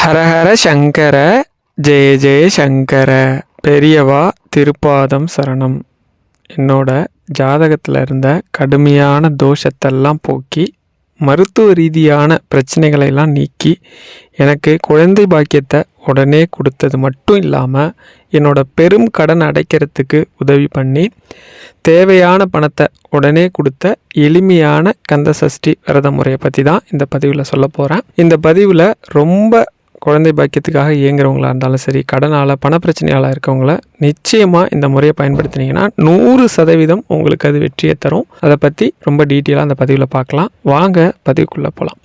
ஹரஹர சங்கர, ஜெய ஜெய சங்கர. பெரியவா திருப்பாதம் சரணம். என்னோட ஜாதகத்தில் இருந்த கடுமையான தோஷத்தெல்லாம் போக்கி, மருத்துவ ரீதியான பிரச்சனைகளையெல்லாம் நீக்கி, எனக்கு குழந்தை பாக்கியத்தை உடனே கொடுத்தது மட்டும் இல்லாமல் என்னோட பெரும் கடன் அடைக்கிறதுக்கு உதவி பண்ணி, தேவையான பணத்தை உடனே கொடுத்த எளிமையான கந்தசஷ்டி விரத முறையை பற்றி தான் இந்த பதிவில் சொல்ல போகிறேன். இந்த பதிவில் ரொம்ப குழந்தை பாக்கியத்துக்காக இயங்குறவங்களா இருந்தாலும் சரி, கடனால் பணப்பிரச்சனையால் இருக்கவங்கள நிச்சயமாக இந்த முறையை பயன்படுத்தினீங்கன்னா 100% உங்களுக்கு அது வெற்றியை தரும். அதை பற்றி ரொம்ப டீட்டெயிலாக அந்த பதிவில் பார்க்கலாம். வாங்க பதிவுக்குள்ளே போகலாம்.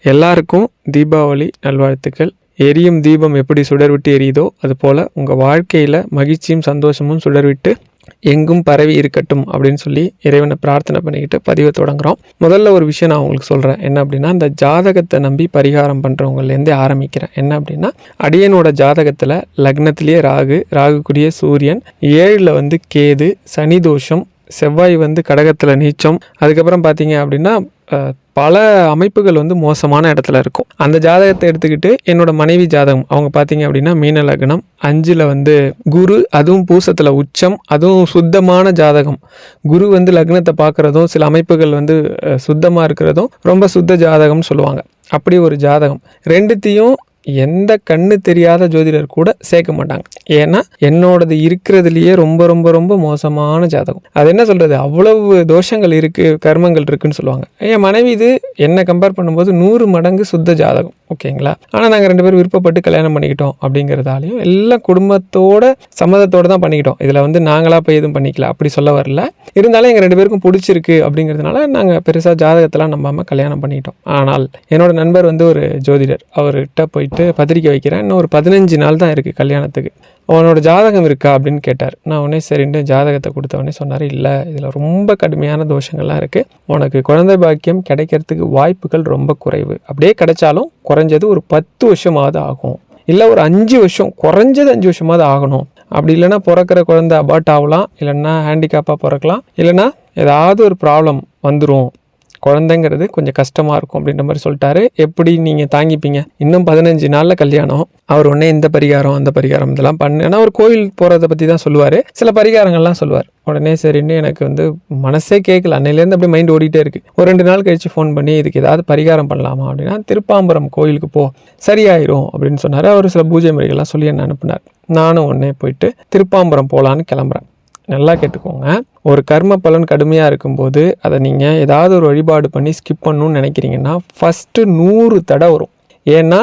எல்லாருக்கும் தீபாவளி நல்வாழ்த்துக்கள். எரியும் தீபம் எப்படி சுடர்விட்டு எரியுதோ அதுபோல் உங்கள் வாழ்க்கையில் மகிழ்ச்சியும் சந்தோஷமும் சுடர்விட்டு எங்கும் பரவி இருக்கட்டும் அப்படின்னு சொல்லி இறைவனை பிரார்த்தனை பண்ணிக்கிட்டு பதிவை தொடங்குகிறோம். முதல்ல ஒரு விஷயம் நான் உங்களுக்கு சொல்கிறேன். என்ன அப்படின்னா, இந்த ஜாதகத்தை நம்பி பரிகாரம் பண்ணுறவங்கலேருந்தே ஆரம்பிக்கிறேன். என்ன அப்படின்னா, அடியனோட ஜாதகத்தில் லக்னத்திலேயே ராகுக்குரிய சூரியன், 7ல் கேது, சனி தோஷம், செவ்வாய் கடகத்தில் நீச்சம், அதுக்கப்புறம் பார்த்தீங்க அப்படின்னா பல அமைப்புகள் மோசமான இடத்துல இருக்கும். அந்த ஜாதகத்தை எடுத்துக்கிட்டு என்னோட மனைவி ஜாதகம், அவங்க பார்த்தீங்க அப்படின்னா மீன லக்னம், 5ல் குரு, அதுவும் பூசத்தில் உச்சம், அதுவும் சுத்தமான ஜாதகம். குரு லக்னத்தை பார்க்குறதும் சில அமைப்புகள் சுத்தமாக இருக்கிறதும் ரொம்ப சுத்த ஜாதகம்னு சொல்லுவாங்க. அப்படி ஒரு ஜாதகம் ரெண்டுத்தையும் எந்த கண்ணு தெரியாத ஜோதிடர் கூட சேர்க்க மாட்டாங்க. ஏன்னா என்னோடது இருக்கிறதுலையே ரொம்ப ரொம்ப ரொம்ப மோசமான ஜாதகம். அது என்ன சொல்கிறது, அவ்வளவு தோஷங்கள் இருக்குது, கர்மங்கள் இருக்குதுன்னு சொல்லுவாங்க. என் மனைவி இது என்னை கம்பேர் பண்ணும்போது 100 மடங்கு சுத்த ஜாதகம். ஓகேங்களா? ஆனால் நாங்கள் 2 பேரும் விருப்பப்பட்டு கல்யாணம் பண்ணிக்கிட்டோம். அப்படிங்கிறதாலையும் எல்லாம் குடும்பத்தோட சம்மதத்தோடு தான் பண்ணிக்கிட்டோம். இதில் நாங்களாக போய் எதுவும் பண்ணிக்கல, அப்படி சொல்ல வரல. இருந்தாலும் எங்கள் 2 பேருக்கும் பிடிச்சிருக்கு அப்படிங்கிறதுனால நாங்கள் பெருசாக ஜாதகத்தெல்லாம் நம்பாமல் கல்யாணம் பண்ணிக்கிட்டோம். ஆனால் என்னோட நண்பர் ஒரு ஜோதிடர், அவர்கிட்ட போயிட்டு பத்திரிக்கை வைக்கிறேன், இன்னும் ஒரு 15 நாள் தான் இருக்குது கல்யாணத்துக்கு, அவனோட ஜாதகம் இருக்கா அப்படின்னு கேட்டார். நான் உடனே சரின்ட்டு ஜாதகத்தை கொடுத்த உடனே சொன்னார், இல்லை இதில் ரொம்ப கடுமையான தோஷங்கள்லாம் இருக்குது, உனக்கு குழந்தை பாக்கியம் கிடைக்கிறதுக்கு வாய்ப்புகள் ரொம்ப குறைவு. அப்படியே கிடைச்சாலும் குறைஞ்சது ஒரு 10 வருஷமாவது ஆகும், இல்லை ஒரு 5 வருஷம், குறைஞ்சது 5 வருஷமாவது ஆகணும். அப்படி இல்லைன்னா பிறக்கிற குழந்தை அபார்ட் ஆகலாம், இல்லைன்னா ஹேண்டிகேப்பாக பிறக்கலாம், இல்லைன்னா ஏதாவது ஒரு ப்ராப்ளம் வந்துடும், குழந்தைங்கிறது கொஞ்சம் கஷ்டமாக இருக்கும் அப்படின்ற மாதிரி சொல்லிட்டாரு. எப்படி நீங்கள் தாங்கிப்பீங்க? இன்னும் 15 நாளில் கல்யாணம். அவர் உடனே இந்த பரிகாரம் அந்த பரிகாரம் இதெல்லாம் பண்ணு, ஆனால் அவர் கோயில் போகிறத பற்றி தான் சொல்லுவார், சில பரிகாரங்கள்லாம் சொல்லுவார். உடனே சரின்னு எனக்கு மனசே கேட்கல, அன்னையிலேருந்து அப்படியே மைண்ட் ஓடிட்டே இருக்குது. ஒரு 2 நாள் கழித்து ஃபோன் பண்ணி இதுக்கு ஏதாவது பரிகாரம் பண்ணலாமா அப்படின்னா, திருப்பாம்பரம் கோயிலுக்கு போ, சரியாயிரும் அப்படின்னு சொன்னார். அவர் சில பூஜை முறைகள்லாம் சொல்லி என்ன அனுப்புனார். நானும் உடனே போயிட்டு திருப்பாம்பரம் போகலான்னு கிளம்புறேன். நல்லா கேட்டுக்கோங்க, ஒரு கர்ம பலன் கடுமையாக இருக்கும்போது அதை நீங்கள் ஏதாவது ஒரு வழிபாடு பண்ணி ஸ்கிப் பண்ணணும்னு நினைக்கிறீங்கன்னா ஃபஸ்ட்டு 100 தடை வரும். ஏன்னா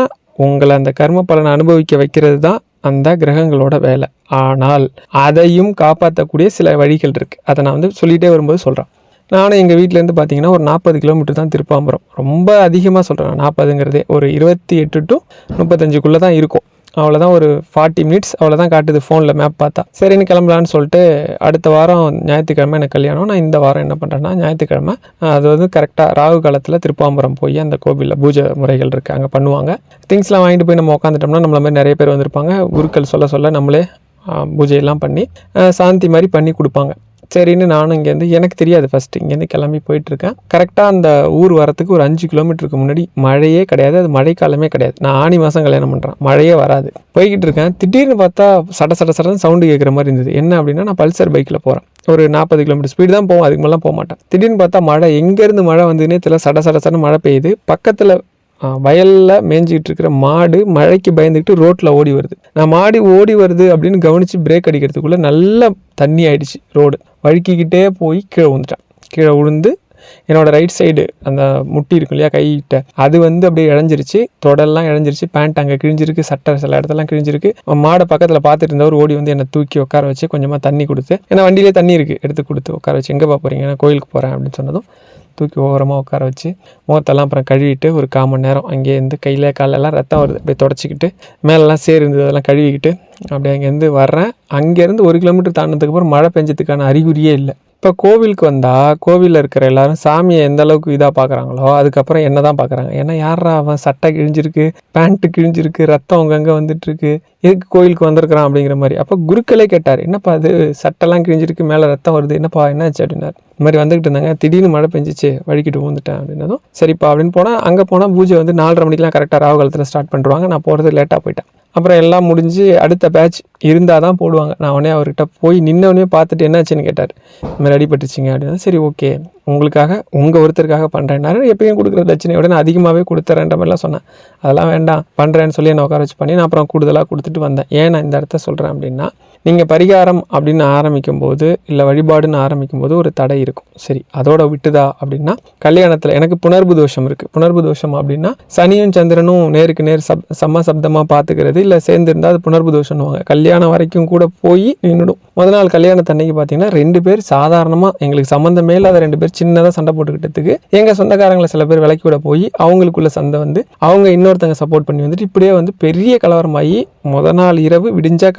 உங்களை அந்த கர்ம பலனை அனுபவிக்க வைக்கிறது தான் அந்த கிரகங்களோட வேலை. ஆனால் அதையும் காப்பாற்றக்கூடிய சில வழிகள் இருக்குது. அதை நான் சொல்லிகிட்டே வரும்போது சொல்கிறேன். நானும் எங்கள் வீட்டிலேருந்து பார்த்தீங்கன்னா ஒரு 40 கிலோமீட்டர் தான் திருப்பாம்பரம். ரொம்ப அதிகமாக சொல்கிறேன், 40ங்கிறதே ஒரு 28 to 35 தான் இருக்கும். அவ்வளோதான், ஒரு 40 minutes அவ்வளோதான் காட்டுது ஃபோனில் மேப் பார்த்தா. சரின்னு கிளம்பலான்னு சொல்லிட்டு அடுத்த வாரம் ஞாயிற்றுக்கிழமை எனக்கு கல்யாணம். நான் இந்த வாரம் என்ன பண்ணுறேன்னா, ஞாயிற்றுக்கிழமை அது கரெக்டாக ராகு காலத்தில் திருப்பாம்பரம் போய் அந்த கோவிலில் பூஜை முறைகள் இருக்குது, அங்கே பண்ணுவாங்க. திங்ஸ்லாம் வாங்கிட்டு போய் நம்ம உட்காந்துட்டோம்னா நம்மள மாதிரி நிறைய பேர் வந்திருப்பாங்க. குருக்கள் சொல்ல நம்மளே பூஜையெல்லாம் பண்ணி சாந்தி மாதிரி பண்ணி கொடுப்பாங்க. சரின்னு நானும் இங்கேருந்து, எனக்கு தெரியாது ஃபஸ்ட்டு, இங்கேருந்து கிளம்பி போயிட்டுருக்கேன். கரெக்டாக அந்த ஊர் வரத்துக்கு ஒரு 5 கிலோமீட்டருக்கு முன்னாடி மழையே கிடையாது, அது மழைக்காலமே கிடையாது. நான் ஆனி மாதம் கல்யாணம் பண்ணுறேன், மழையே வராது. போய்கிட்டு இருக்கேன், திடீர்னு பார்த்தா சடன்னு சவுண்டு கேட்குற மாதிரி இருந்தது. என்ன அப்படின்னா, நான் பல்சர் பைக்கில் போகிறேன், ஒரு 40 கிலோமீட்டர் ஸ்பீடு தான் போவோம், அதுக்கு மேலாம் போக மாட்டேன். திடீர்னு பார்த்தா மழை, எங்கேருந்து மழை வந்ததுன்னே தெரியல, சடன்னு மழை பெய்யுது. பக்கத்தில் வயலில் மேய்ஞ்சிக்கிட்டு இருக்கிற மாடு மழைக்கு பயந்துக்கிட்டு ரோட்டில் ஓடி வருது. நான் மாடு ஓடி வருது அப்படின்னு கவனித்து பிரேக் அடிக்கிறதுக்குள்ளே நல்லா தண்ணி ஆகிடுச்சு. ரோடு வழுக்கிக்கிட்டே போய் கீழே விழுந்துட்டேன். கீழே விழுந்து என்னோடய ரைட் சைடு அந்த முட்டி இருக்கும் இல்லையா, கைகிட்ட, அது அப்படியே இழஞ்சிருச்சு, தொடெல்லாம் இழஞ்சிருச்சு, பேண்ட் அங்கே கிழிஞ்சிருக்கு, சட்டை சில இடத்துலாம் கிழிஞ்சிருக்கு. மாடை பக்கத்தில் பார்த்துட்டு இருந்தவர் ஓடி என்னை தூக்கி உட்கார வச்சு கொஞ்சமாக தண்ணி கொடுத்து, ஏன்னா வண்டியிலே தண்ணி இருக்குது, எடுத்து கொடுத்து உட்கார வச்சு, எங்கே போகிறீங்க? நான் கோயிலுக்கு போகிறேன் அப்படின்னு சொன்னதும் தூக்கி ஓரமாக உட்கார வச்சு முகத்தெல்லாம் அப்புறம் கழுவிட்டு ஒரு 1/4 மணி நேரம் அங்கேயே கையில் காலெல்லாம் ரத்தம் வருது, அப்படியே தொடச்சிக்கிட்டு மேலெல்லாம் சேர் இருந்தது அதெல்லாம் கழுவிக்கிட்டு அப்படியே அங்கேருந்து வர்றேன். அங்கேருந்து 1 கிலோமீட்டர் தாண்டினதுக்கப்புறம் மழை பெஞ்சதுக்கான அறிகுறியே இல்லை. இப்போ கோவிலுக்கு வந்தால் கோவிலில் இருக்கிற எல்லாரும் சாமியை எந்த அளவுக்கு இதாக பார்க்குறாங்களோ அதுக்கப்புறம் என்ன தான் பார்க்குறாங்க. ஏன்னா யாரா அவன் சட்டை கிழிஞ்சிருக்கு, பேண்ட்டு கிழிஞ்சிருக்கு, ரத்தம் அங்கங்கே வந்துட்டுருக்கு, எதுக்கு கோயிலுக்கு வந்திருக்கிறான் அப்படிங்கிற மாதிரி. அப்போ குருக்களே கேட்டார், என்னப்பா அது சட்டைலாம் கிழிஞ்சிருக்கு, மேலே ரத்தம் வருது, என்னப்பா என்னாச்சு அப்படின்னாரு. இந்த மாதிரி வந்துக்கிட்டு இருந்தாங்க, திடீர்னு மழை பெஞ்சிச்சு, வழிக்கிட்டு வந்துட்டேன் அப்படின்னதும் சரிப்பா அப்படின்னு போனால் அங்கே போனால் பூஜை வந்து 4:30 மணிக்கெலாம் கரெக்டாக ராவு காலத்தில் ஸ்டார்ட் பண்ணுறாங்க. நான் போகிறது லேட்டாக போயிட்டேன். அப்புறம் எல்லாம் முடிஞ்சு அடுத்த பேட்ச் இருந்தால் தான் போடுவாங்க. நான் உடனே அவர்கிட்ட போய் நின்னவனே பார்த்துட்டு என்னாச்சுன்னு கேட்டார். இந்த மாதிரி அடிபட்டுச்சிங்க அப்படின்னா, சரி ஓகே உங்களுக்காக உங்கள் ஒருத்தருக்காக பண்ணுறேன்னாரு. எப்பயும் கொடுக்குற தட்சணையோட நான் அதிகமாகவே கொடுத்துறேன்ற மாதிரிலாம் சொன்னேன். அதெல்லாம் வேண்டாம் பண்ணுறேன்னு சொல்லி என்னை உட்கார வச்சு பண்ணி நான் அப்புறம் கூடுதலாக கொடுத்துட்டு வந்தேன். ஏன் நான் இந்த இடத்த சொல்கிறேன் அப்படின்னா, நீங்கள் பரிகாரம் அப்படின்னு ஆரம்பிக்கும் போது இல்லை வழிபாடுன்னு ஆரம்பிக்கும் போது ஒரு தடை இருக்கும். சரி அதோட விட்டுதா அப்படின்னா, கல்யாணத்தில் எனக்கு புணர்வு தோஷம் இருக்குது. புணர்வு தோஷம் அப்படின்னா சனியும் சந்திரனும் நேருக்கு நேர் சப்தமாக பார்த்துக்கிறது இல்லை சேர்ந்துருந்தால் அது புணர்வு தோஷம்னுவாங்க. கல்யாணம் வரைக்கும் கூட போய் நின்றுடும். முதல் நாள் கல்யாணத்தன்னைக்கு பார்த்தீங்கன்னா 2 பேர் சாதாரணமாக எங்களுக்கு சம்மந்தமே இல்லாத 2 பேர் சின்னதாக சண்டை போட்டுக்கிட்டதுக்கு எங்கள் சொந்தக்காரங்களை சில பேர் விலக்கி விட போய் அவங்களுக்குள்ள சண்டை வந்து அவங்க இன்னொருத்தங்க சப்போர்ட் பண்ணி வந்துட்டு இப்படியே வந்து பெரிய கலவரமாகி முதல் நாள் இரவு விடிஞ்சா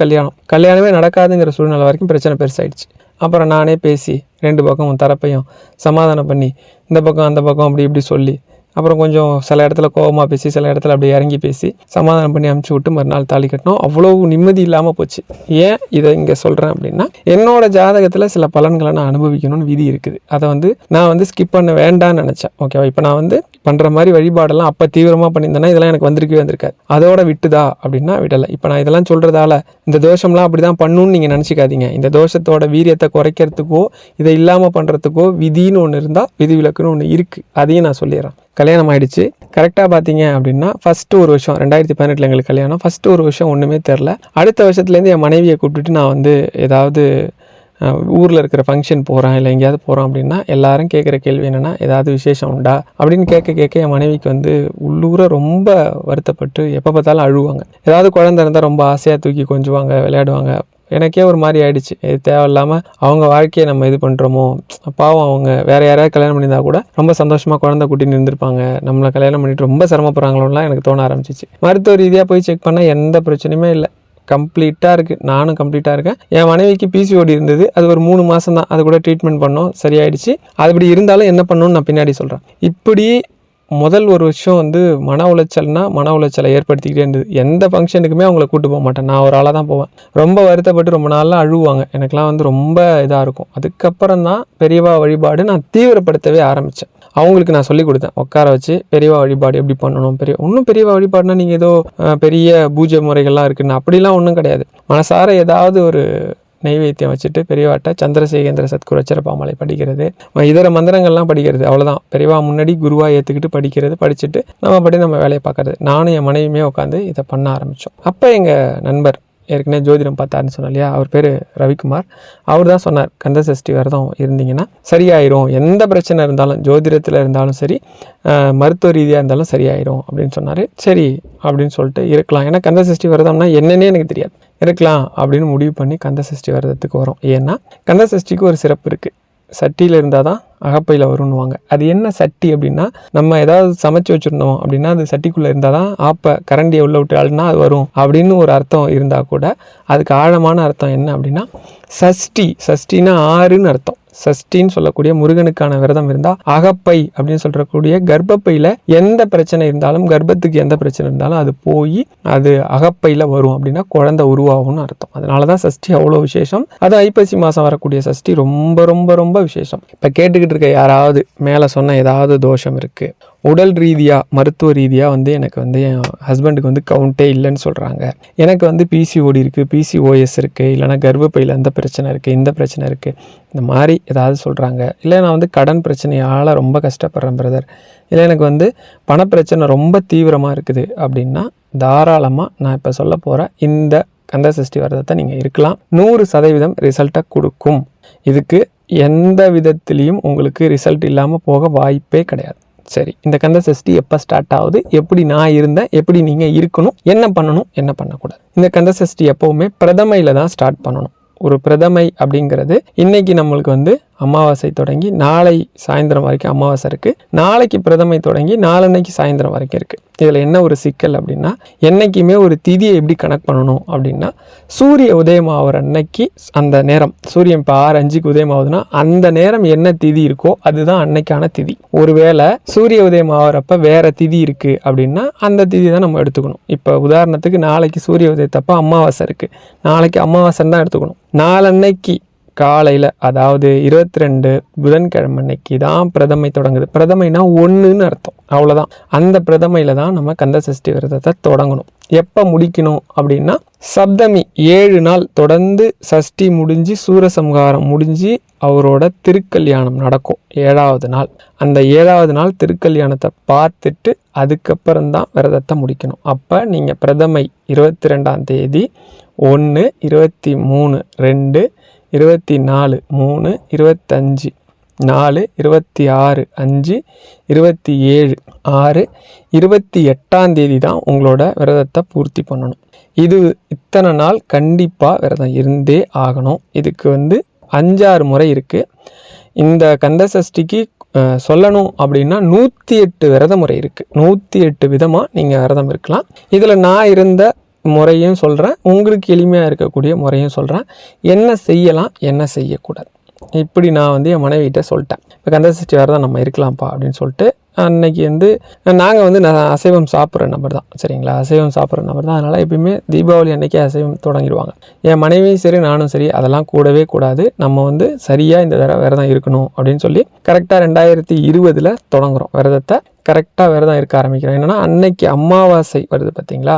கல்யாணமே நடக்காதுங்கிற சூழ்நிலை வரைக்கும் பிரச்சனை பெருசாயிடுச்சு. அப்புறம் நானே பேசி 2 பக்கம் தரப்பையும் சமாதானம் பண்ணி இந்த பக்கம் அந்த பக்கம் அப்படி இப்படி சொல்லி அப்புறம் கொஞ்சம் சில இடத்துல கோபமாக பேசி சில இடத்துல அப்படியே இறங்கி பேசி சமாதானம் பண்ணி அமுச்சு விட்டு மறுநாள் தாலி கட்டினோம். அவ்வளோ நிம்மதி இல்லாமல் போச்சு. ஏன் இதை இங்கே சொல்கிறேன் அப்படின்னா, என்னோட ஜாதகத்தில் சில பலன்களை நான் அனுபவிக்கணும்னு விதி இருக்குது. அதை வந்து நான் ஸ்கிப் பண்ண வேண்டாம்னு நினச்சேன். ஓகேவா, இப்போ நான் பண்ணுற மாதிரி வழிபாடெல்லாம் அப்போ தீவிரமாக பண்ணியிருந்தேன்னா இதெல்லாம் எனக்கு வந்திருக்காது. அதோட விட்டுதா அப்படின்னா விடலை. இப்போ நான் இதெல்லாம் சொல்கிறதால இந்த தோஷம்லாம் அப்படி தான் பண்ணணும்னு நீங்கள் நினச்சிக்காதீங்க. இந்த தோஷத்தோட வீரியத்தை குறைக்கிறதுக்கோ இதை இல்லாமல் பண்ணுறதுக்கோ விதின்னு ஒன்று இருந்தால் விதி விலக்குன்னு ஒன்று இருக்குது. அதையும் நான் சொல்லிடுறேன். கல்யாணம் ஆகிடுச்சு. கரெக்டாக பார்த்தீங்க அப்படின்னா ஃபஸ்ட்டு ஒரு வருஷம் 2018 எங்களுக்கு கல்யாணம். ஃபஸ்ட்டு ஒரு வருஷம் ஒன்றுமே தெரில. அடுத்த வருஷத்துலேருந்து என் மனைவியை கூப்பிட்டுட்டு நான் ஏதாவது ஊரில் இருக்கிற ஃபங்க்ஷன் போகிறேன் இல்லை எங்கேயாவது போகிறோம் அப்படின்னா எல்லாரும் கேட்குற கேள்வி என்னென்னா, ஏதாவது விசேஷம் உண்டா அப்படின்னு கேட்க என் மனைவிக்கு உள்ளூர ரொம்ப வருத்தப்பட்டு எப்போ பார்த்தாலும் அழுவாங்க. ஏதாவது குழந்தை இருந்தால் ரொம்ப ஆசையாக தூக்கி கொஞ்சுவாங்க, விளையாடுவாங்க. எனக்கே ஒரு மாதிரி ஆயிடுச்சு. இது தேவையில்லாமல் அவங்க வாழ்க்கையை நம்ம இது பண்ணுறோமோ, பாவம் அவங்க வேறு யாராவது கல்யாணம் பண்ணியிருந்தா கூட ரொம்ப சந்தோஷமாக குழந்தை கூட்டின்னு இருந்திருப்பாங்க, நம்மளை கல்யாணம் பண்ணிட்டு ரொம்ப சிரமப்படுறாங்களோலாம் எனக்கு தோண ஆரம்பிச்சிச்சு. மருத்துவ ரீதியாக போய் செக் பண்ணால் எந்த பிரச்சனையுமே இல்லை, கம்ப்ளீட்டாக இருக்குது. நானும் கம்ப்ளீட்டாக இருக்கேன். என் மனைவிக்கு பிசிஓடி இருந்தது. அது ஒரு 3 மாதம் தான். அது கூட ட்ரீட்மெண்ட் பண்ணோம், சரியாயிடுச்சு. அதுபடி இருந்தாலும் என்ன பண்ணணும்னு நான் பின்னாடி சொல்கிறேன். இப்படி முதல் ஒரு வருஷம் மன உளைச்சலை ஏற்படுத்திக்கிட்டே இருந்தது. எந்த ஃபங்க்ஷனுக்குமே அவங்கள கூட்டு போக மாட்டேன், நான் ஒரு ஆளாக தான் போவேன். ரொம்ப வருத்தப்பட்டு ரொம்ப நாளாக அழுவாங்க. எனக்கெலாம் ரொம்ப இதாக இருக்கும். அதுக்கப்புறம் தான் பெரியவா வழிபாடு நான் தீவிரப்படுத்தவே ஆரம்பித்தேன். அவங்களுக்கு நான் சொல்லிக் கொடுத்தேன், உட்கார வச்சு பெரியவா வழிபாடு எப்படி பண்ணணும். பெரியவா வழிபாடுனா நீங்கள் ஏதோ பெரிய பூஜை முறைகள்லாம் இருக்குன்னு அப்படிலாம் ஒன்றும் கிடையாது. மனசார ஏதாவது ஒரு நெய்வேத்தியம் வச்சுட்டு பெரியவாட்ட சந்திரசேகேந்திர சத்குரு அச்சரப்பாமலை படிக்கிறது, இதர மந்திரங்கள்லாம் படிக்கிறது, அவ்வளோதான். பெரியவா முன்னாடி குருவாக ஏற்றுக்கிட்டு படிச்சுட்டு நம்ம வேலையை பார்க்கறது. நானும் என் மனைவியுமே உட்காந்து இதை பண்ண ஆரம்பித்தோம். அப்போ எங்கள் நண்பர் ஏற்கனவே ஜோதிடம் பார்த்தாருன்னு சொன்னோம் இல்லையா, அவர் பேர் ரவிக்குமார். அவர் தான் சொன்னார், கந்த சஷ்டி விரதம் இருந்தீங்கன்னா சரியாயிரும், எந்த பிரச்சனை இருந்தாலும் ஜோதிடத்தில் இருந்தாலும் சரி மருத்துவ ரீதியாக இருந்தாலும் சரியாயிரும் அப்படின்னு சொன்னார். சரி அப்படின்னு சொல்லிட்டு இருக்கலாம். ஏன்னா கந்த சஷ்டி விரதம்னா என்னன்னே எனக்கு தெரியாது. இருக்கலாம் அப்படின்னு முடிவு பண்ணி கந்த சஷ்டி விரதத்துக்கு வரோம். ஏன்னா கந்த சஷ்டிக்கு ஒரு சிறப்பு இருக்குது. சட்டியில் இருந்தால் தான் அகப்பையில் வரும்னுவாங்க. அது என்ன சட்டி அப்படின்னா, நம்ம ஏதாவது சமைச்சு வச்சுருந்தோம் அப்படின்னா அது சட்டிக்குள்ளே இருந்தால் தான் கரண்டியை உள்ள விட்டு அழுனா அது வரும் அப்படின்னு ஒரு அர்த்தம் இருந்தால் கூட அதுக்கு ஆழமான அர்த்தம் என்ன அப்படின்னா, சஷ்டினா 6ன்னு அர்த்தம். சஷ்டின்னு சொல்லக்கூடிய முருகனுக்கான விரதம் இருந்தால் அகப்பை அப்படின்னு சொல்றக்கூடிய கர்ப்பப்பையில் எந்த பிரச்சனை இருந்தாலும், கர்ப்பத்துக்கு எந்த பிரச்சனை இருந்தாலும் அது போய் அது அகப்பையில் வரும் அப்படின்னா குழந்தை உருவாகும்னு அர்த்தம். அதனால தான் சஷ்டி அவ்வளோ விசேஷம். அது ஐப்பசி மாதம் வரக்கூடிய சஷ்டி ரொம்ப ரொம்ப ரொம்ப விசேஷம். இப்போ கேட்டுக்கிட்டு இருக்க யாராவது மேலே சொன்ன ஏதாவது தோஷம் இருக்குது, உடல் ரீதியாக மருத்துவ ரீதியாக எனக்கு என் ஹஸ்பண்டுக்கு கவுண்டே இல்லைன்னு சொல்கிறாங்க, எனக்கு பிசிஓடி இருக்குது, பிசிஓஎஸ் இருக்குது, இல்லைனா கர்ப்பப்பையில் அந்த பிரச்சனை இருக்குது, இந்த பிரச்சனை இருக்குது, இந்த மாதிரி ஏதாவது சொல்கிறாங்க, இல்லை நான் கடன் பிரச்சனையால் ரொம்ப கஷ்டப்படுறேன் பிரதர், இல்லை எனக்கு பணப்பிரச்சனை ரொம்ப தீவிரமாக இருக்குது அப்படின்னா தாராளமாக நான் இப்போ சொல்ல போகிற இந்த கந்த சஷ்டி விரதத்தை நீங்கள் இருக்கலாம். 100% ரிசல்ட்டை கொடுக்கும். இதுக்கு எந்த விதத்துலேயும் உங்களுக்கு ரிசல்ட் இல்லாமல் போக வாய்ப்பே கிடையாது. சரி, இந்த கந்த சஷ்டி எப்போ ஸ்டார்ட் ஆகுது, எப்படி நான் இருந்தேன், எப்படி நீங்கள் இருக்கணும், என்ன பண்ணணும், என்ன பண்ணக்கூடாது. இந்த கந்த சஷ்டி எப்போவுமே பிரதமையில் தான் ஸ்டார்ட் பண்ணணும். ஒரு பிரதமை அப்படிங்கிறது இன்னைக்கு நம்மளுக்கு அமாவாசை தொடங்கி நாளை சாயந்தரம் வரைக்கும் அமாவாசை இருக்குது, நாளைக்கு பிரதமை தொடங்கி நாளன்னைக்கு சாயந்தரம் வரைக்கும் இருக்குது. இதில் என்ன ஒரு சிக்கல் அப்படின்னா, என்றைக்குமே ஒரு திதியை எப்படி கணக்கு பண்ணணும் அப்படின்னா, சூரிய உதயம் ஆகிற அன்னைக்கு அந்த நேரம், சூரியன் இப்போ 6:05 உதயம் ஆகுதுன்னா அந்த நேரம் என்ன திதி இருக்கோ அதுதான் அன்னைக்கான திதி. ஒருவேளை சூரிய உதயம் ஆகிறப்ப வேற திதி இருக்குது அப்படின்னா அந்த திதி தான் நம்ம எடுத்துக்கணும். இப்போ உதாரணத்துக்கு நாளைக்கு சூரிய உதயத்தப்போ அமாவாசை இருக்குது, நாளைக்கு அமாவாசைன்னு தான் எடுத்துக்கணும். நாளன்னைக்கு காலையில், அதாவது 22 புதன்கிழமை அன்னைக்கு தான் பிரதமை தொடங்குது. பிரதமைனா 1ன்னு அர்த்தம், அவ்வளோதான். அந்த பிரதமையில் தான் நம்ம கந்த சஷ்டி விரதத்தை தொடங்கணும். எப்போ முடிக்கணும் அப்படின்னா, சப்தமி 7 நாள் தொடர்ந்து சஷ்டி முடிஞ்சு சூரசம்ஹாரம் முடிஞ்சு அவரோட திருக்கல்யாணம் நடக்கும் 7வது நாள். அந்த 7வது நாள் திருக்கல்யாணத்தை பார்த்துட்டு அதுக்கப்புறம்தான் விரதத்தை முடிக்கணும். அப்போ நீங்கள் பிரதமை 22ஆம் தேதி 1, 23, 2, 24, 3, 25, 4, 26, 5, 27, 6, 28ஆம் தேதி தான் உங்களோட விரதத்தை பூர்த்தி பண்ணணும். இது இத்தனை நாள் கண்டிப்பாக விரதம் இருந்தே ஆகணும். இதுக்கு 5-6 முறை இருக்குது. இந்த கந்த சஷ்டிக்கு சொல்லணும் அப்படின்னா 108 விரத முறை இருக்குது. 108 விதமாக நீங்கள் விரதம் இருக்கலாம். இதில் நான் இருந்த முறையும் சொல்கிறேன், உங்களுக்கு எளிமையாக இருக்கக்கூடிய முறையும் சொல்கிறேன். என்ன செய்யலாம், என்ன செய்யக்கூடாது, இப்படி நான் என் மனைவிகிட்ட சொல்லிட்டேன். இப்போ கந்த சஷ்டி விரதம் நம்ம இருக்கலாம்ப்பா அப்படின்னு சொல்லிட்டு, அன்னைக்கு நாங்கள் நான் அசைவம் சாப்பிட்ற நபர் தான், சரிங்களா, அசைவம் சாப்பிட்ற நபர் தான். அதனால் எப்பயுமே தீபாவளி அன்னைக்கே அசைவம் தொடங்கிடுவாங்க. என் மனைவியும் சரி நானும் சரி அதெல்லாம் கூடவே கூடாது. நம்ம சரியாக இந்த விரதம் இருக்கணும் அப்படின்னு சொல்லி கரெக்டாக 2020 தொடங்குகிறோம் விரதத்தை. கரெக்டாக விரதம் இருக்க ஆரம்பிக்கிறோம். என்னென்னா, அன்னைக்கு அமாவாசை வருது பார்த்தீங்களா,